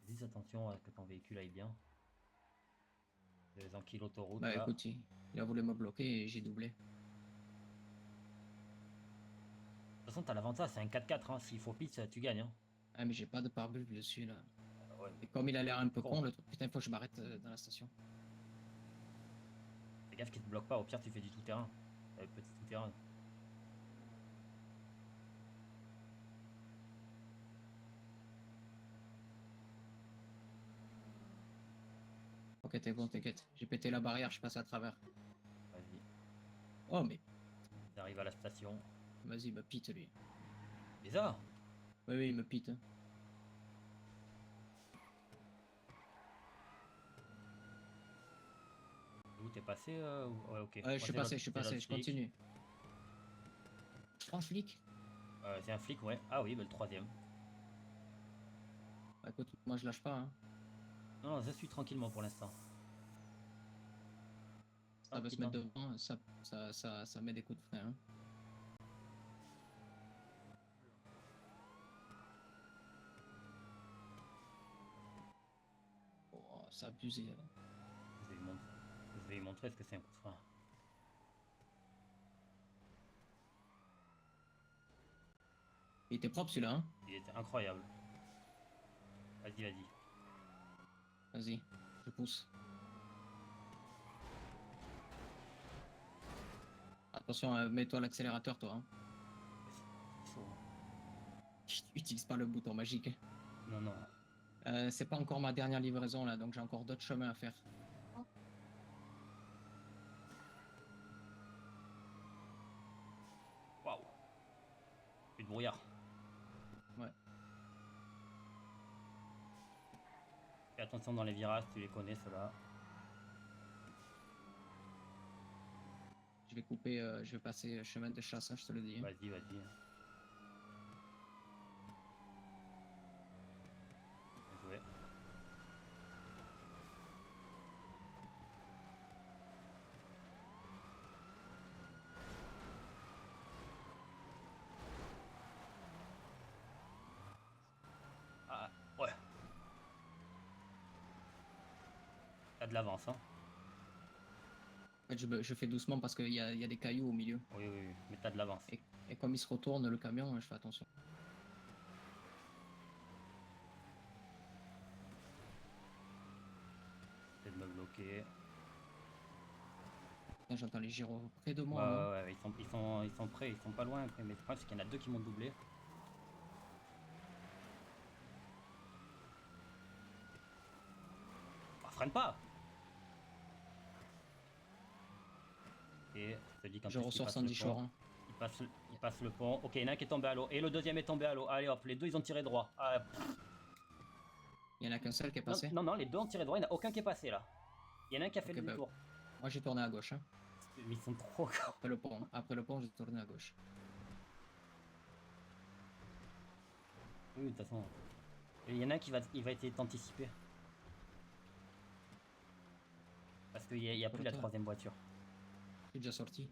Fais juste attention à ce que ton véhicule aille bien. Les enquilles l'autoroute Bah là. écoute, il a voulu me bloquer et j'ai doublé. De toute façon, t'as l'avantage, c'est un 4x4, hein. S'il faut piste, tu gagnes, hein. Ah, mais j'ai pas de pare-brise dessus, là. Ouais, Et mais comme il a l'air un peu con. con, le truc, putain, il faut que je m'arrête dans la station. Fais gaffe qu'il te bloque pas, au pire tu fais du tout-terrain. Petit tout-terrain. Ok, t'es bon, t'inquiète. J'ai pété la barrière, je passe à travers. Vas-y. Oh, mais On arrive à la station. vas-y, il me pite lui. Bizarre. Oui, oui, il me pite. Hein. Où t'es passé Ouais, ok. Ouais, Moi, je suis c'est passé, l'autre- je suis c'est l'autre passé, je flic. continue. 3 flics? C'est un flic, ouais. Ah oui, bah, le troisième. Bah, écoute, moi je lâche pas. Hein. Non, non, je suis tranquillement pour l'instant. Ça Hop, veut il se mettre tente. devant, ça met des coups de frein. Hein. Oh, c'est abusé. Là. Je vais lui montrer ce que c'est un coup de frein. Il était propre celui-là. Hein. Il était incroyable. Vas-y, vas-y. Vas-y, je pousse. Attention, mets-toi l'accélérateur, toi. Hein. C'est chaud. Utilise pas le bouton magique. Non, non. C'est pas encore ma dernière livraison là, donc j'ai encore d'autres chemins à faire. Waouh. Plus de brouillard. Ouais. Fais attention dans les virages, tu les connais ceux-là. Je vais couper, je vais passer chemin de chasse, hein, je te le dis. Hein. Vas-y, vas-y. Bien joué. Ah, ouais. T'as de l'avance, hein. En fait, je fais doucement parce qu'il y a des cailloux au milieu. Oui, oui, oui. Mais t'as de l'avance. Et comme il se retourne le camion, je fais attention. Essaie de me bloquer. Putain, j'entends les gyros près de Ouais, moi. moi. ouais, ouais, ils sont prêts, ils sont pas loin après. Mais le problème, c'est qu'il y en a deux qui m'ont doublé. Ah, freine pas! Et je te dis quand Je ressors sans short. Hein. il passe le pont. Ok, il y en a un qui est tombé à l'eau. Et le deuxième est tombé à l'eau. Allez hop, les deux ils ont tiré droit. Ah, Il y en a qu'un seul qui est non, passé. non, non, les deux ont tiré droit. Il n'y en a aucun qui est passé là. Il y en a un qui a fait Ok, le bah, demi-tour. moi j'ai tourné à gauche. Hein. Ils sont trop grands. Après le pont, j'ai tourné à gauche. Oui, de toute façon. Et il y en a un qui va essayer d'anticiper. Parce qu'il n'y a plus la Attends. troisième voiture. Je suis déjà sorti.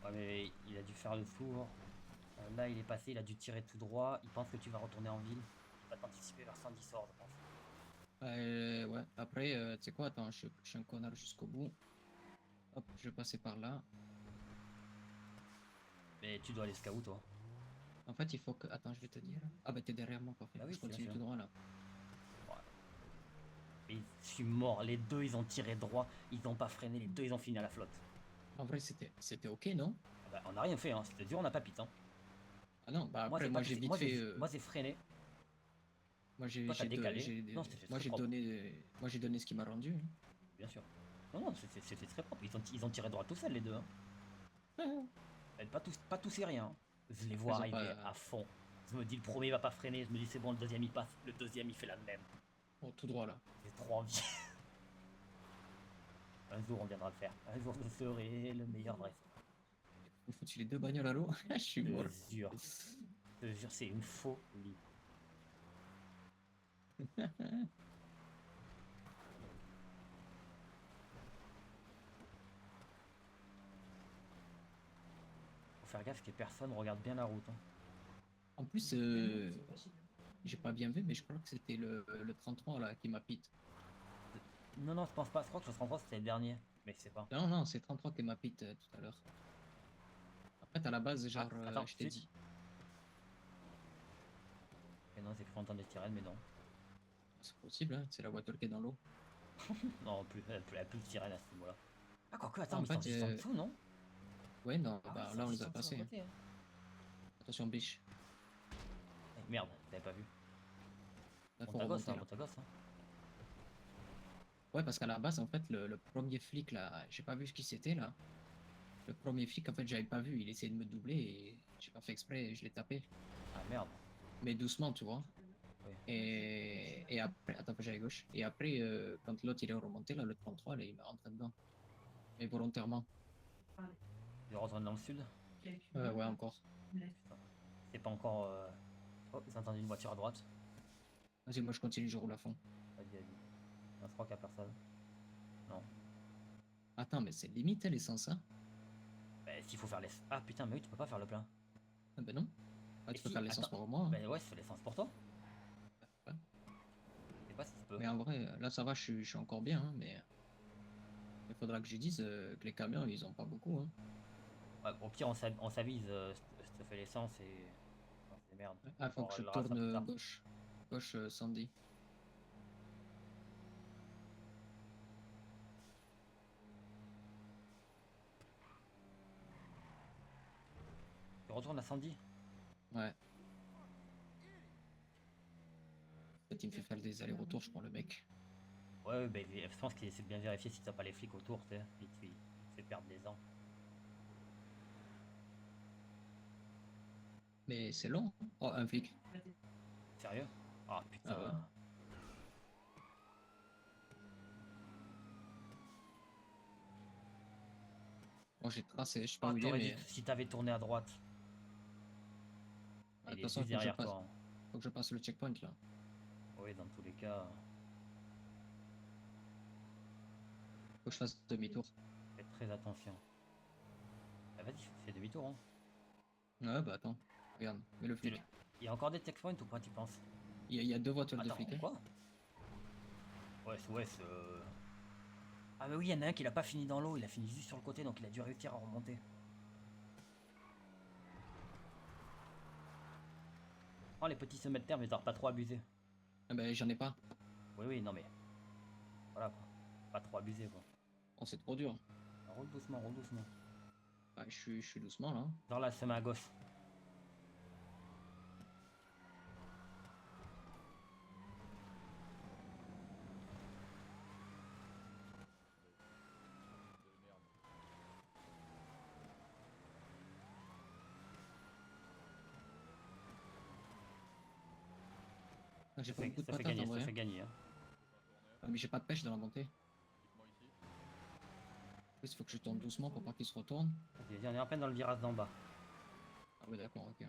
Ouais, mais il a dû faire le tour. Là, il est passé, il a dû tirer tout droit. Il pense que tu vas retourner en ville. Il va t'anticiper vers 110 ordres, je pense. Ouais, après, tu sais quoi, attends, je suis un connard jusqu'au bout. Hop, je vais passer par là. Mais tu dois aller jusqu'à où, toi? En fait, il faut que. Attends, je vais te dire. Ah, bah, t'es derrière moi, parfait. Ah oui, Je continue tout droit là. Et je suis mort. Les deux, ils ont tiré droit. Ils n'ont pas freiné. Les deux, ils ont fini à la flotte. En vrai, c'était ok, non? Ah bah, on n'a rien fait, hein. C'était dur, on n'a pas pite. Hein. Ah non, bah Moi, après, j'ai moi pas j'ai pité. vite fait. Moi, j'ai freiné. Moi Toi, t'as décalé. Non, c'était moi très j'ai propre. donné, moi j'ai donné ce qui m'a rendu. Hein. Bien sûr. Non, non, c'était très propre. Ils ont tiré droit tout seuls, les deux. Hein. Pas tous et rien. Hein. Je les vois Ils ont arriver pas- à fond. Je me dis, le premier va pas freiner. Je me dis, c'est bon, le deuxième il passe. Le deuxième il fait la même. Oh, tout droit là. J'ai trop envie. Un jour, on viendra le faire. Un jour, je serai le meilleur dresseur. Il faut les deux bagnoles à l'eau. Je suis Je mort. te jure. Je te jure, c'est une folie. Faut faire gaffe que personne regarde bien la route. Hein. En plus, j'ai pas bien vu, mais je crois que c'était le 33 là qui m'a pite. Non, non, je pense pas. Je crois que le 33 c'était le dernier. Mais je sais pas. Non, non, c'est 33 qui m'a pite tout à l'heure. En fait, à la base, genre, attends, je t'ai zut. dit. Et non, j'ai cru entendre des sirènes, mais non. C'est possible, hein, c'est la voiture qui est dans l'eau. Non, elle a plus de sirène à ce niveau-là. Ah, quoique, attends, En mais fait, ils sont en dessous, non? Ouais, non, Ah, bah oui, là on ils les a sont passés. sur Hein. le côté, hein. Attention, biche. Eh, merde, t'avais pas vu. Il Bon faut ta gosse, remonter hein, là. bon ta gosse. Hein. Ouais, parce qu'à la base, en fait, le premier flic là, j'ai pas vu ce qui c'était là. Le premier flic, en fait, j'avais pas vu. Il essayait de me doubler et j'ai pas fait exprès et je l'ai tapé. Ah merde. Mais doucement, tu vois. Oui. Et après, attends, j'allais à gauche. Et après, quand l'autre il est remonté, là, le 33, là, il m'a rentré dedans. Mais volontairement. Je retourne dans le sud. Ouais, encore. Putain. C'est pas encore. Oh, j'ai entendu une voiture à droite. Vas-y, moi je continue, je roule à fond. Vas-y, vas-y. Non, je crois qu'il y a personne. Non. Attends, mais c'est limite, hein, l'essence, hein? Bah, s'il faut faire les. Ah putain, mais oui, tu peux pas faire le plein. Ah ben non. Ah, Et tu peux si, faire l'essence attends. pour moi, hein. Bah ouais, c'est l'essence pour toi. Ouais. Je sais pas si tu peux. Mais en vrai, là ça va, je suis encore bien, hein, mais il faudra que je dise que les camions, ils ont pas beaucoup, hein. Ouais, au pire, on s'avise. Je te fais l'essence et. Non, c'est merde. Ah, On faut que je réglera ça tourne plus tard. gauche. Gauche, Sandy. Tu retournes à Sandy. Ouais. Peut-être il me fait faire des allers-retours, je prends le mec. Ouais, ouais, bah, je pense qu'il essaie de bien vérifier si t'as pas les flics autour, tu sais. Il te fait perdre des ans. Mais c'est long. Oh, un flic. Sérieux? Ah Ah ouais. putain. Bon, j'ai tracé, je sais pas Ah, où il est, t'aurais dû, mais si t'avais tourné à droite. de Il toute est façon, juste derrière toi. Hein. faut que je passe le checkpoint là. Oui, dans tous les cas, Faut que je fasse demi-tour. fais très attention. Ah, vas-y, fais demi-tour. Hein. Ouais, bah attends. Regarde, mais le C'est le- flic. Il y a encore des checkpoints ou pas, tu penses? Il y a deux voitures de Attends, flics, hein. quoi? Ouais, Ah, mais oui, il y en a un qui l'a pas fini dans l'eau, il a fini juste sur le côté, donc il a dû réussir à remonter. Oh, les petits sommets de terre, mais t'as pas trop abusé. Ah ben, j'en ai pas. Oui, oui, non, mais voilà quoi. Pas trop abusé quoi. Oh, c'est trop dur. Roule doucement, roule doucement. Ah, je suis doucement là. Dans la semaine à gauche. Ah, j'ai pas beaucoup de patates en Ça vrai, fait hein. gagner. Hein. Ah, mais j'ai pas de pêche dans la montée. En plus, il faut que je tourne doucement pour pas qu'il se retourne. Vas-y, on est à peine dans le virage d'en bas. Ah ouais, d'accord, ok.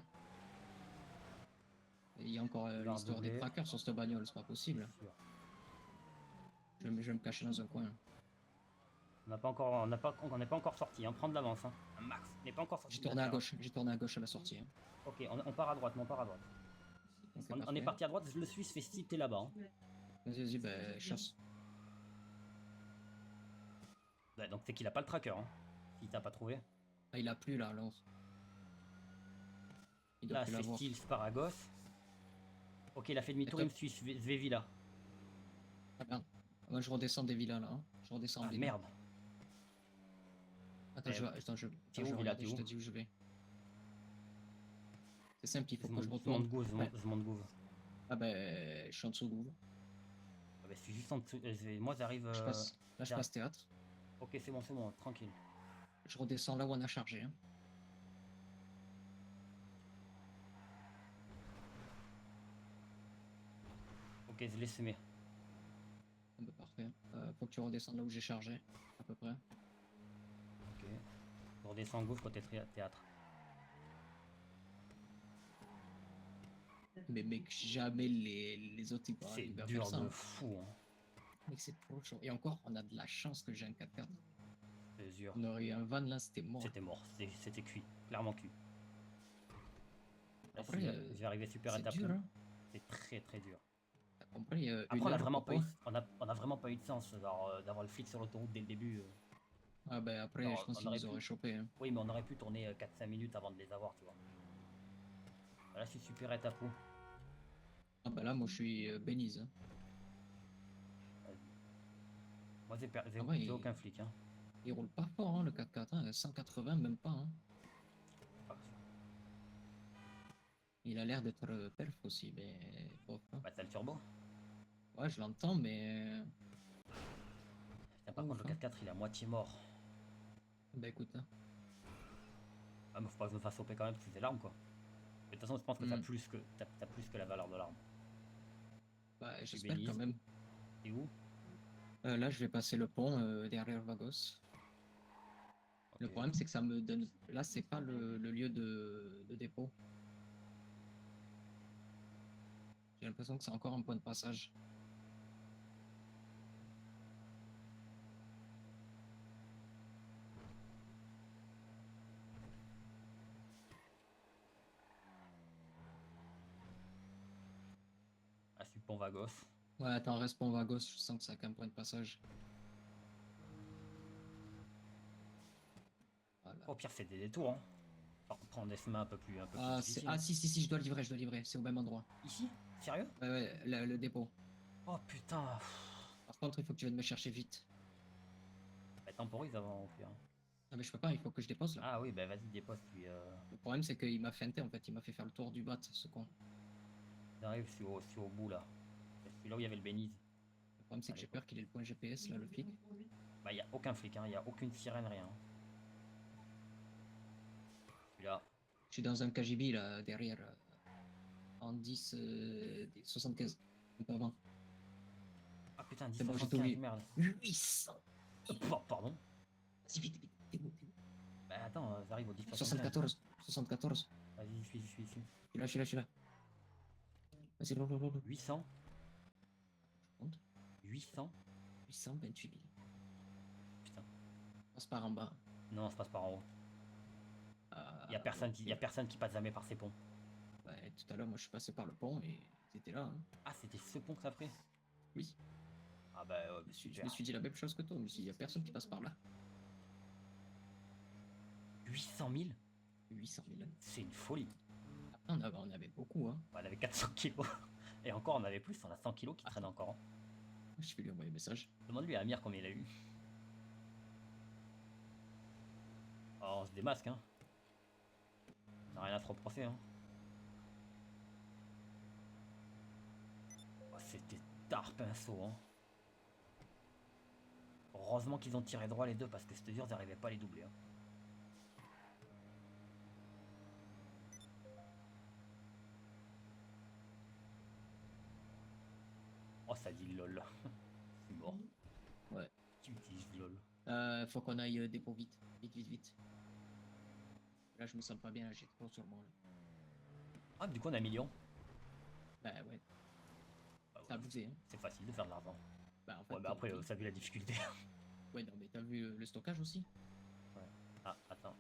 Et il y a encore Il va l'histoire des redoubler. trackers sur cette bagnole, c'est pas C'est possible. sûr. Je vais me cacher dans un coin. On n'est pas encore sorti. Hein. Prends de l'avance. Hein. Un max. On n'est pas encore sorti. J'ai de la tourné à terre, hein. gauche, j'ai tourné à gauche à la sortie, hein. Ok, on part à droite, mais on part à droite. Ok, On est parfait. parti à droite, je le suis, se fait style, t'es là-bas. Hein. Vas-y, vas-y, ben, chasse. Ouais, donc c'est qu'il a pas le tracker. Hein. Si t'as pas trouvé. Ah, il a plus là, alors. Il doit Là, plus c'est l'avoir. style, je pars à gauche. Ok, il a fait demi-tour, il me suit, je vais là. Ah merde. Moi, je redescends des villas là, hein. Je redescends en Ah ville. merde. Attends, Eh, attends, t'es où, je vais Villa, regarder, t'es je où? te dis où je vais. C'est simple, il faut Je que je monte retourne. gauche, Ouais. je monte gauche. Ah ben, je suis en dessous de vous. Ah bah, je suis juste en dessous. Moi, j'arrive. Je passe. Là, je passe théâtre. Ok, c'est bon, tranquille. Je redescends là où on a chargé, hein. Ok, je l'ai semé. Ah ben, parfait. Faut que tu redescendes là où j'ai chargé, à peu près. Ok. Je redescends gauche côté théâtre. Mais mec, jamais les autres ils C'est arrivent à faire dur ça, de hein. fou, hein. Mec, c'est trop chaud. Et encore, on a de la chance que j'ai un 4x4. C'est dur. On aurait eu un van là, c'était mort. C'était mort, c'était cuit. Clairement cuit. Là, Après, je vais arriver super c'est étape. dur, hein. C'est très très dur. T'as compris, Après, une on a heure, vraiment pas eu, pourquoi? on a vraiment pas eu de sens d'avoir le flic sur l'autoroute dès le début. Ah ben après, je pense On qu'ils aurait nous pu. auraient chopé, hein. Oui, mais on aurait pu tourner 4-5 minutes avant de les avoir, tu vois. Là, je suis super étape. Ah ben là, moi je suis Benize, hein. Vas-y. Moi, Ah ouais, j'ai aucun flic. Hein. il roule pas fort, hein, le 4x4, hein. 180, même pas, hein. Ah, Il a l'air d'être perf aussi, mais bof, hein. Bah, t'as le turbo. Ouais, je l'entends, mais Putain, par contre, ouf, le hein. 4x4 il est à moitié mort. Bah écoute, hein. Ah, mais faut pas que je me fasse choper quand même, parce que c'est l'arme quoi. Mais de toute façon, je pense que t'as Hmm. plus que, t'as plus que la valeur de l'arme. Bah, Je suis j'espère quand Belize. même. Et où? Là, je vais passer le pont derrière Vagos. Le Ok. problème, c'est que ça me donne. Là, c'est pas le lieu de dépôt. J'ai l'impression que c'est encore un point de passage. À Pont Vagos. Ouais, attends, reste pont Vagos, je sens que c'est qu'un point de passage. Voilà. Au pire, c'est des détours. Hein. Genre, prendre des chemins un peu plus Ah, difficiles. ah Hein. si, je dois livrer, je dois livrer. C'est au même endroit. Ici? Sérieux? Ouais, ouais, le dépôt. Oh putain. Par contre, il faut que tu viennes me chercher vite. Bah, temporise avant au pire. Ah, mais je peux pas, il faut que je dépose là. Ah oui, bah vas-y, dépose puis. Le problème, c'est qu'il m'a feinté en fait. Il m'a fait faire le tour du bat, ce con. J'arrive, je suis au bout là. Je suis là où il y avait le Belize. Le problème, c'est que Allez, j'ai quoi. peur qu'il ait le point GPS là, le flic. Bah, il y a aucun flic, hein. Il y a aucune sirène, rien. Je suis là. Je suis dans un KGB là, derrière. En 10, 75. Un peu avant. Ah putain, C'est bon, j'ai tout 10,75, vu. merde. 800. Oh, pardon. Vas-y, vite, vite. T'es où, t'es où? Bah attends, j'arrive au 10,75. 74. 74. Vas-y, je suis ici. Je suis là. Vas-y, lourd. 800. Je compte. 800. 828 000. Putain. Passe par en bas. Non, ça passe par en haut. Il y a Ok. personne qui passe jamais par ces ponts. Ouais, tout à l'heure, moi, je suis passé par le pont et c'était là, hein. Ah, c'était ce pont que ça ferait? Oui. Ah bah ouais, bah, Je super. me suis dit la même chose que toi. Je me suis dit, il n'y a personne qui passe par là. 800 000? 800 000. C'est une folie. Après, on avait beaucoup, hein. On avait 400 kilos. Et encore, on avait plus, on a 100 kilos qui Ah. traînent encore. Hein. Je vais lui envoyer un message. Demande-lui à Amir combien il a eu. Oh, on se démasque, hein. On n'a rien à se reprocher, hein. Oh, c'était tard pinceau, hein. Heureusement qu'ils ont tiré droit les deux, parce que je te jure, j'arrivais pas à les doubler. Hein. Oh, ça dit lol. Je suis mort. Ouais. Qui utilise lol? Faut qu'on aille dépôt vite. Vite. Là, je me sens pas bien, là, j'ai trop sur moi. Là. Ah, du coup, on a un million. Bah ouais, Bah, ça a ouais, bousé, hein. c'est facile de faire de l'argent. Bah en fait, Ouais, bah après, ça a vu la difficulté. ouais, non, mais t'as vu le stockage aussi? Ouais. Ah, attends.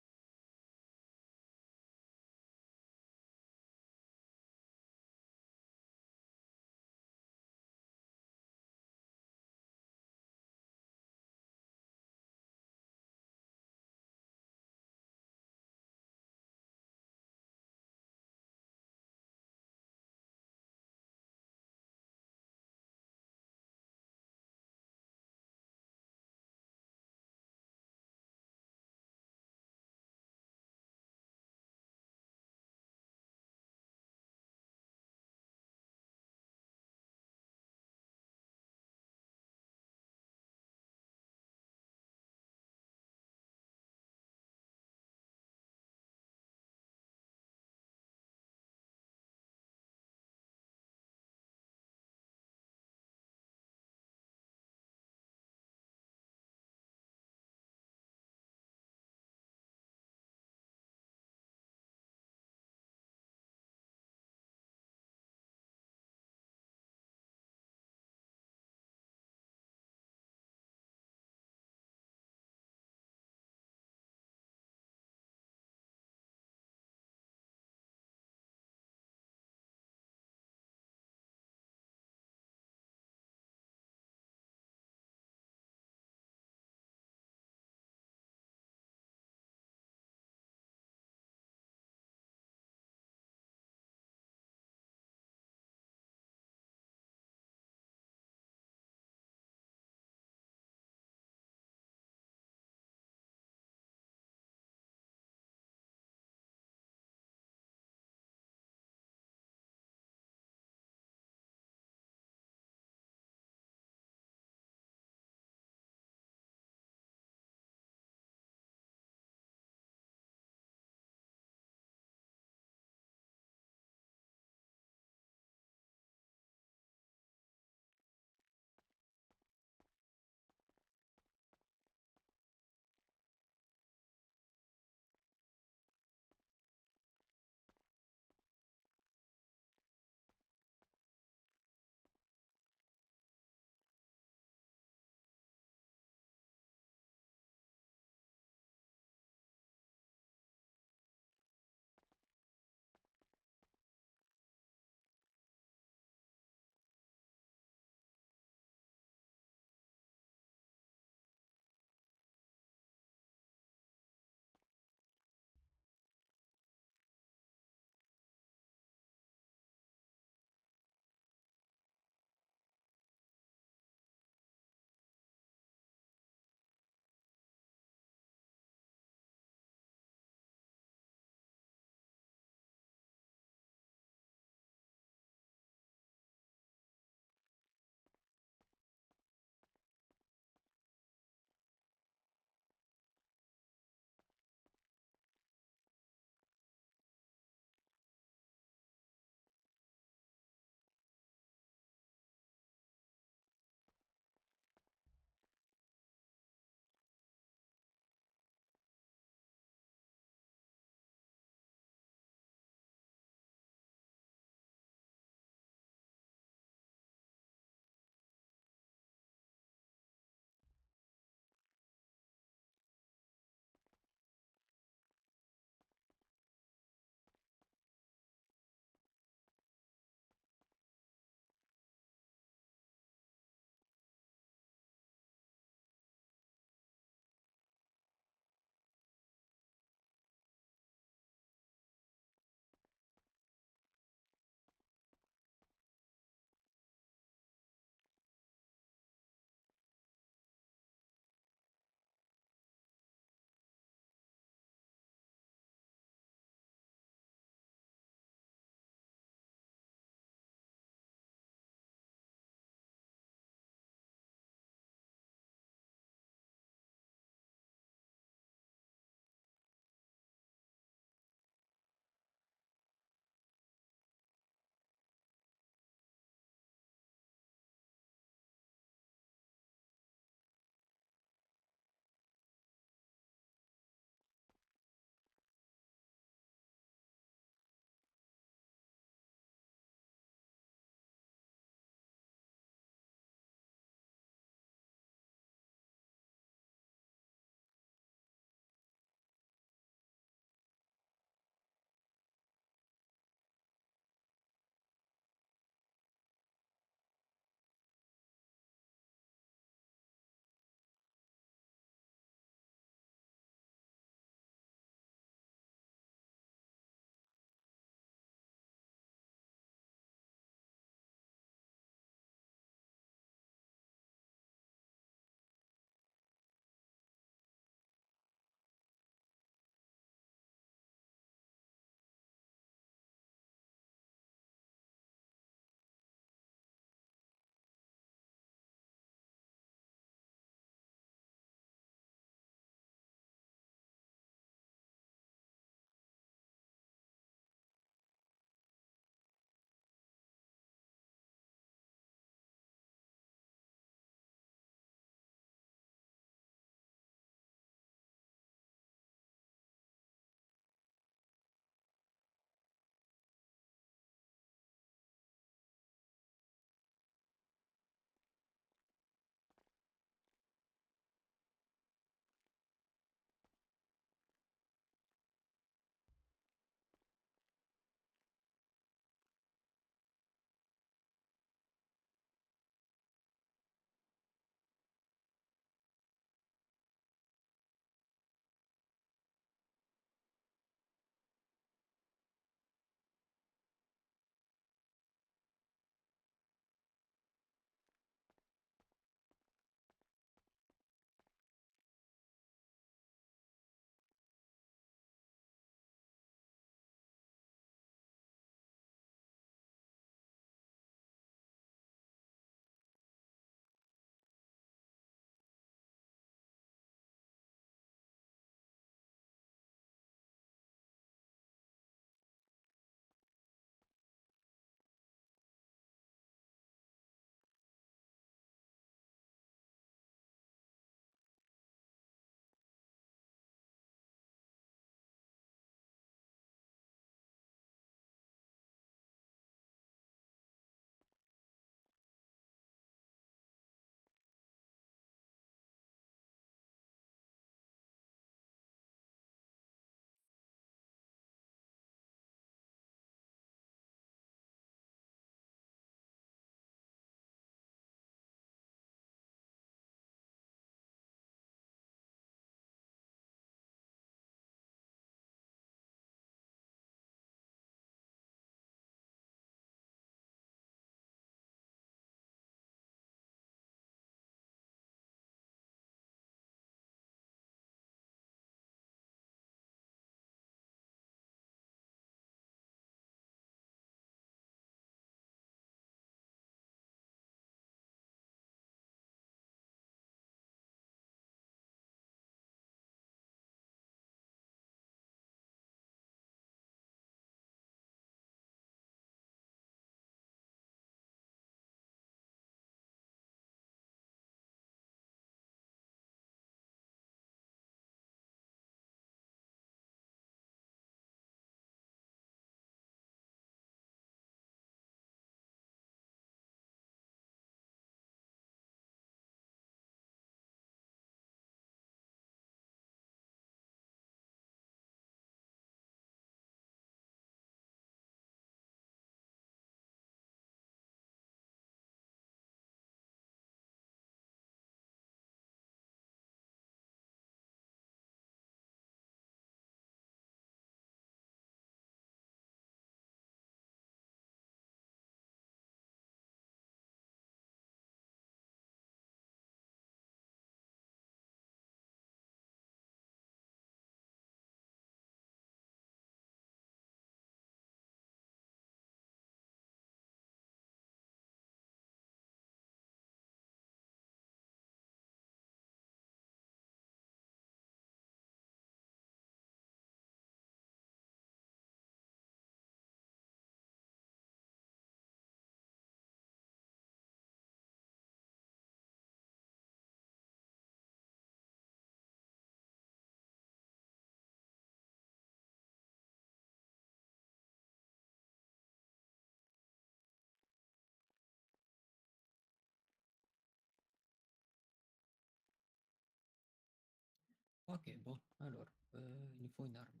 Ok, bon, alors, il nous faut une arme.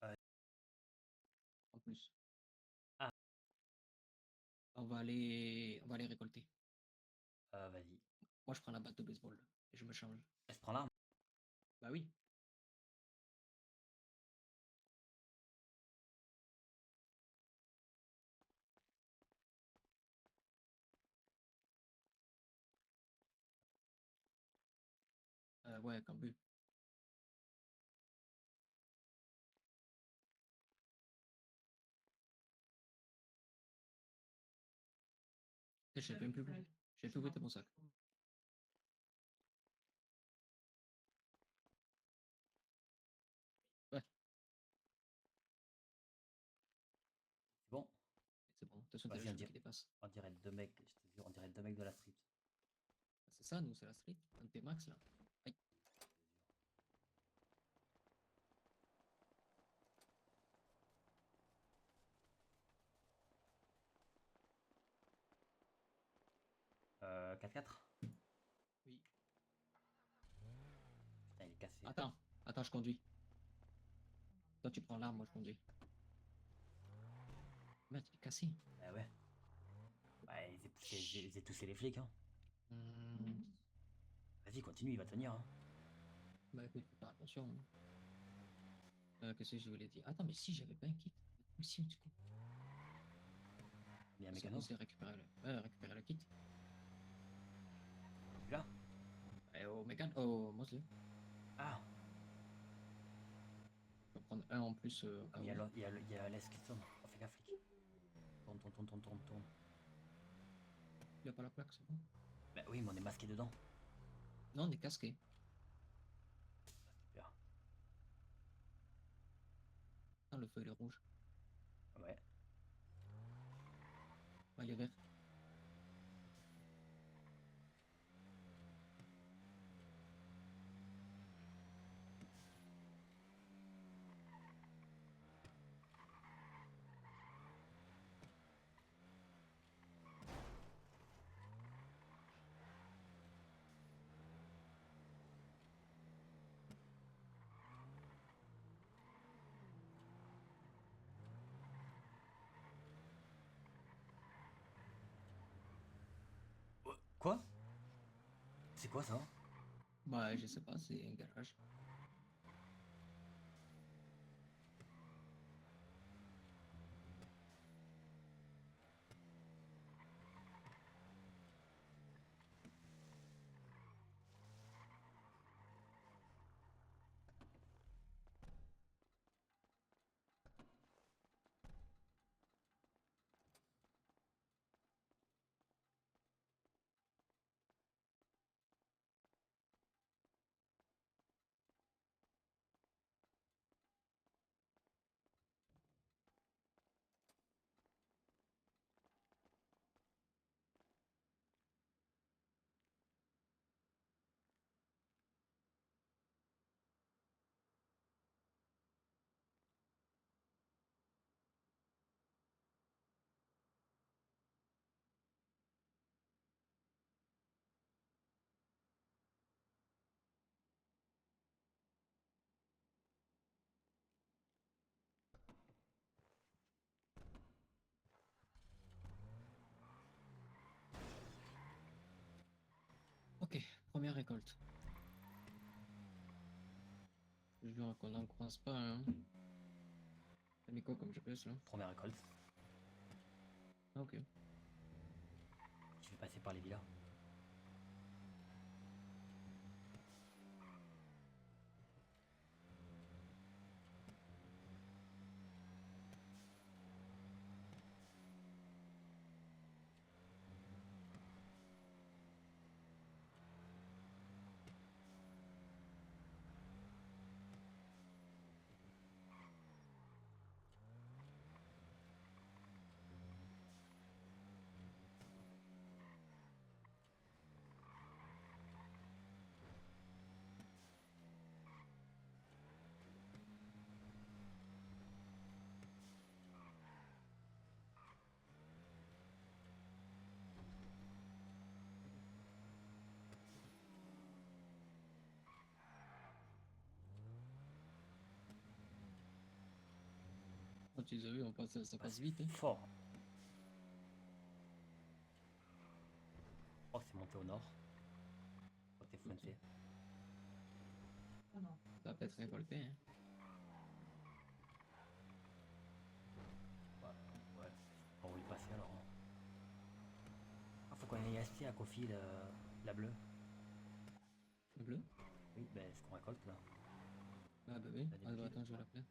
Euh, En plus, Ah, on va aller récolter. vas-y. Moi, je prends la batte de baseball et je me change. Elle se prend l'arme. Bah oui. Ouais, quand même. Je sais même plus. J'ai tout goûté mon sac. Ouais, C'est bon. c'est bon. De toute façon, t'as le Vas-y, chemin qui dépasse. on dirait deux mecs, je te jure, on dirait deux mecs de la street. C'est ça, nous, c'est la street. Un de tes max, là. Aïe. 4-4. Oui. Putain, il est cassé. Attends, je conduis. Toi, tu prends l'arme, moi, je conduis. Merde, il est cassé. Ah ouais. Bah, ils ont toussé les flics, hein. Hmm. Vas-y, continue, il va tenir, hein. Bah écoute, faut faire attention. Hein. Qu'est-ce que je voulais dire? Attends, mais si, j'avais pas un kit. Si, du coup. Il y a un C'est mécano. c'est récupérer le kit. Là. Et au mécan, au Mosley. Ah, Je vais prendre un en plus au cas mais où. il y a l'Est qui tourne. Oh, fais gaffe, flic. Tourne, tourne, tourne, tourne, tourne, tourne. Il a pas la plaque, c'est bon. Bah oui, mais on est masqué dedans. Non, on est casqué. Super. Ah, le feu, il est rouge. Ouais. Ah, il est vert. Quoi? C'est quoi ça? Bah, je sais pas, c'est un garage. Ok, première récolte. Je jure qu'on n'en croise pas, hein. T'as mis quoi comme GPS là? Première récolte. Ah, ok. Je vais passer par les villas. Quand tu les as vus, ça Passe passe vite. Hein. fort. Je crois que c'est monté au nord. Je crois que c'est Fuente. Ça va peut-être récolter. Hein. Ouais. On va y passer alors. Ah, faut qu'on aille acheter à Kofi la bleue. Le bleu? Oui, ben ce qu'on récolte là. Ah bah oui. La Ah bah d'habitude. attends, je vais l'appeler.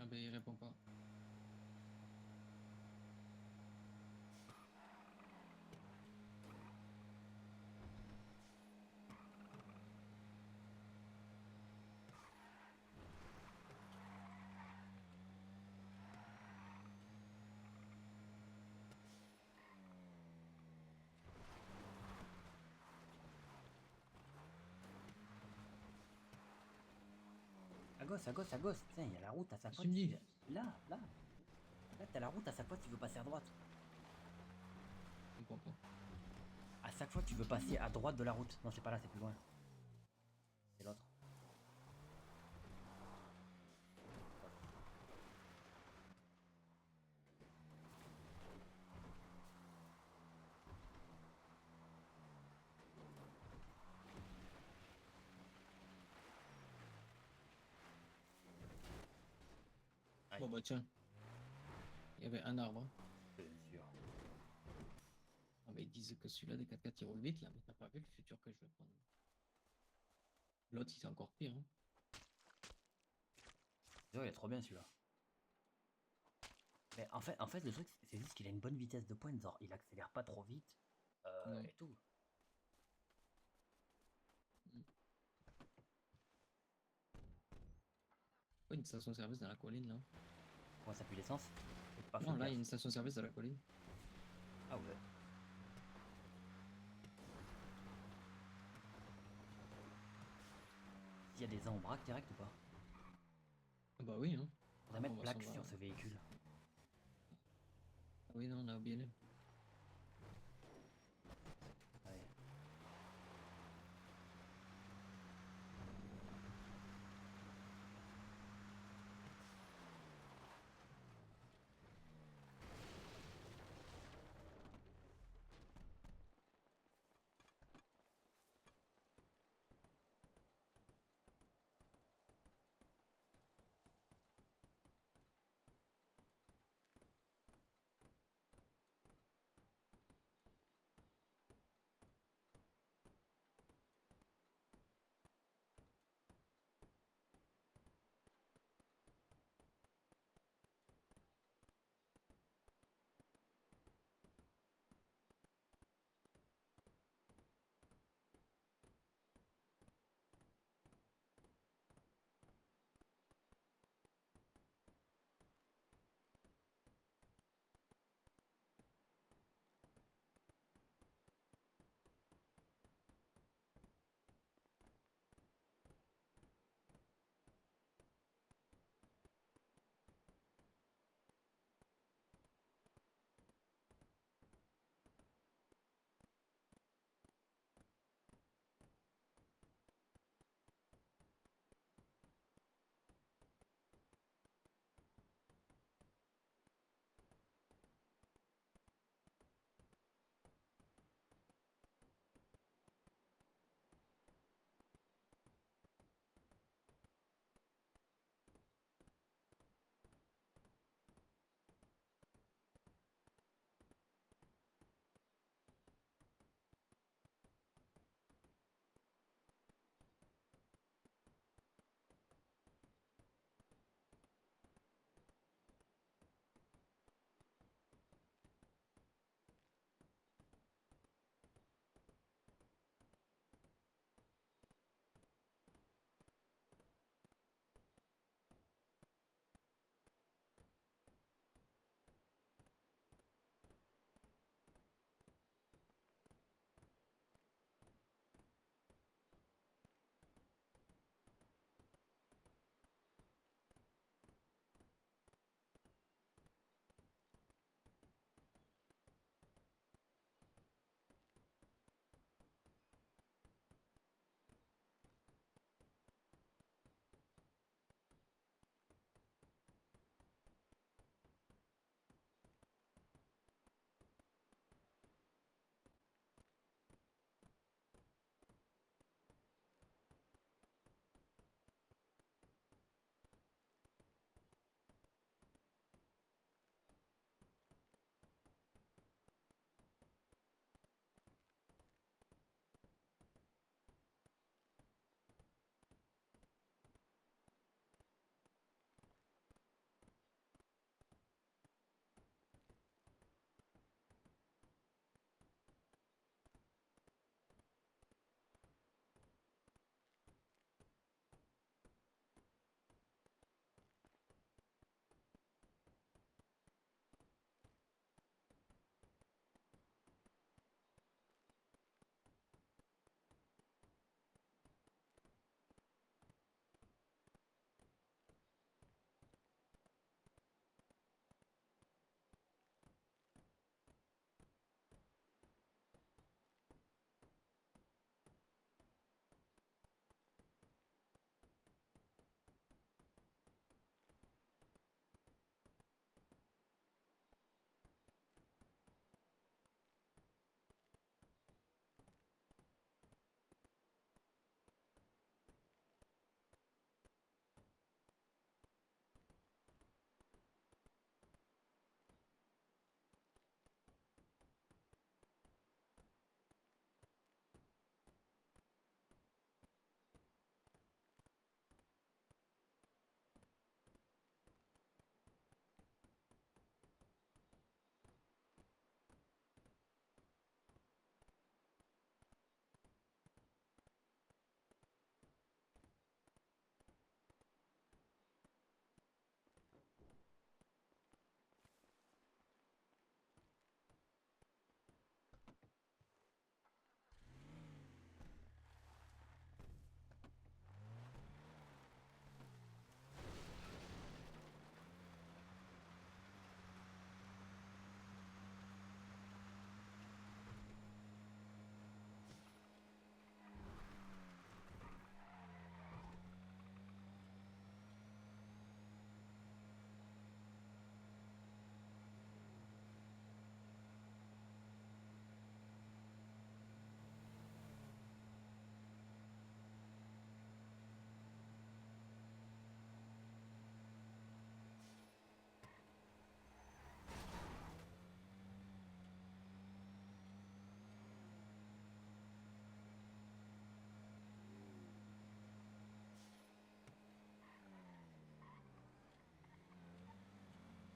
Ah bah il répond pas. À gauche, à gauche. Putain, il y a la route à sa Tu pote. me dis? Là, là. Là, t'as la route à sa pote, tu veux passer à droite. Je comprends pas. À chaque fois, tu veux passer à droite de la route. Non, c'est pas là, c'est plus loin. C'est l'autre. Aïe. Bon bah tiens. Il y avait un arbre. Hein. Bien sûr. Ah bah ils disent que celui-là des 4x4 il roule vite là, mais t'as pas vu le futur que je vais prendre. L'autre il est encore pire. Hein. Il est trop bien celui-là. Mais en fait, le truc, c'est juste qu'il a une bonne vitesse de pointe. Genre, il accélère pas trop vite. Non. Et tout. Oh, une station-service dans la colline là. Comment ça pue l'essence? Pas Non, fait là il y a gaffe. une station-service dans la colline. Ah ouais. Il y a des gens en braque direct ou pas? Ah bah oui, hein. Faudrait mettre On va plaque s'en va. sur ce véhicule. Ah oui, non, on a oublié. Ouais.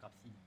abside.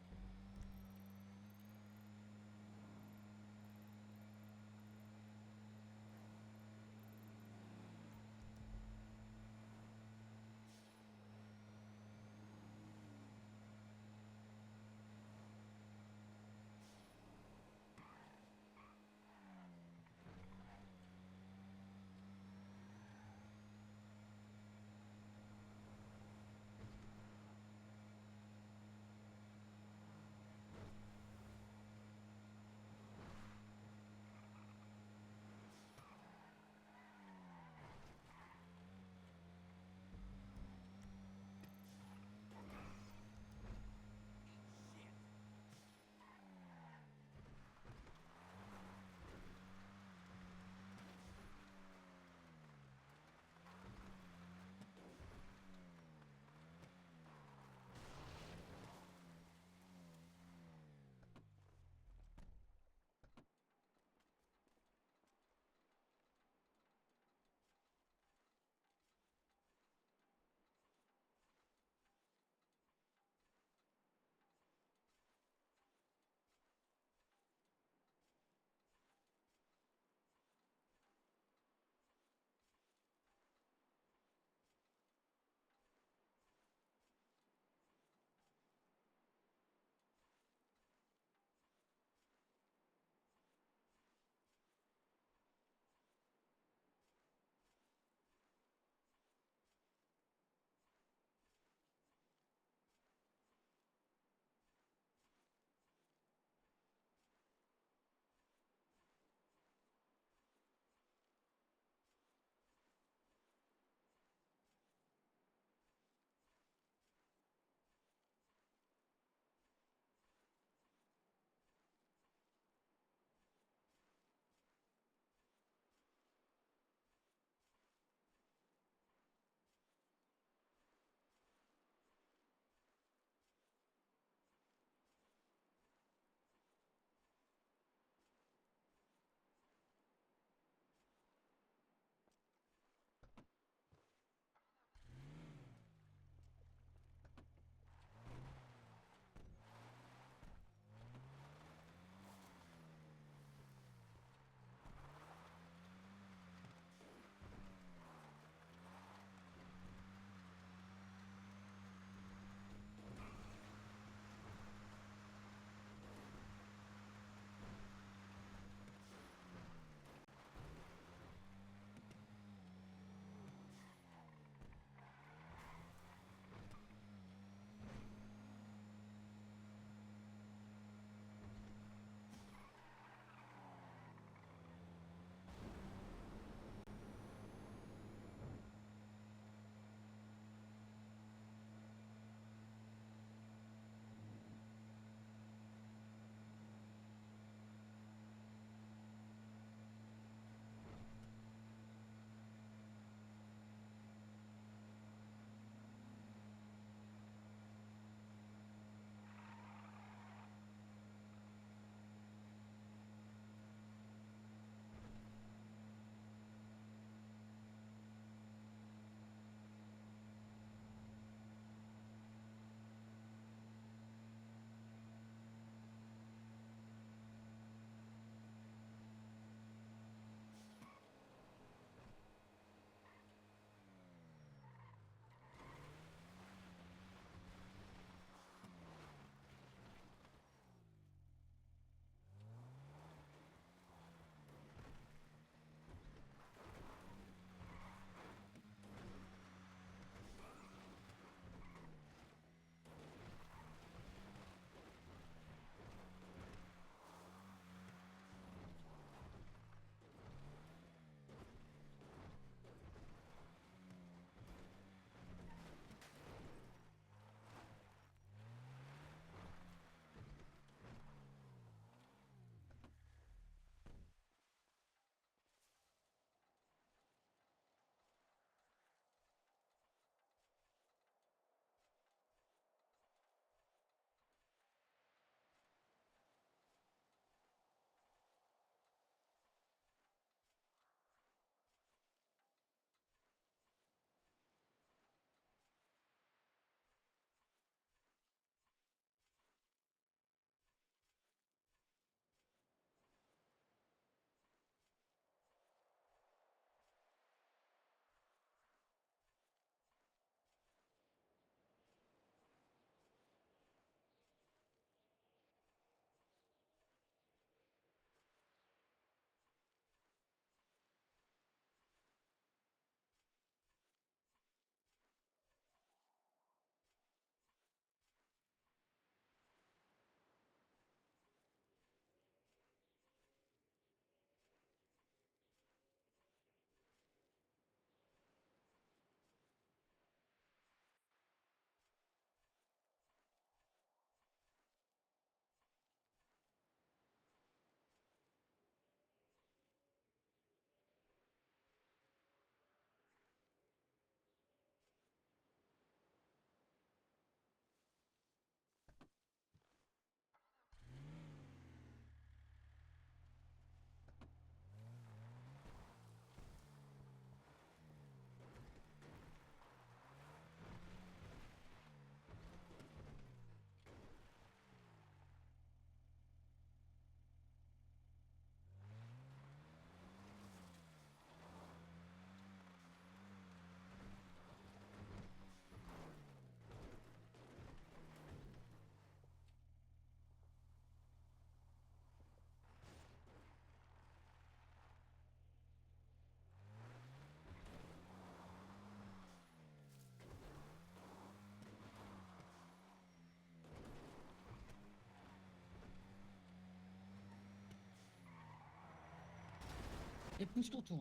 Et pousse-toi, toi.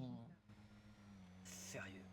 Sérieux.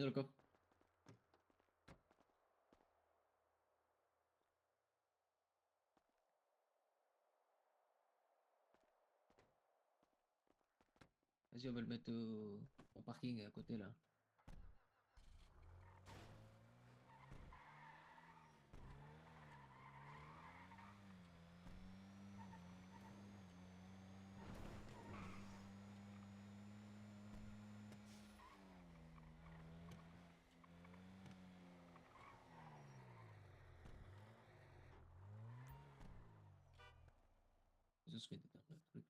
Mets dans le coffre. Vas-y, on va le mettre au parking à côté là. Ça se fait dedans, le truc.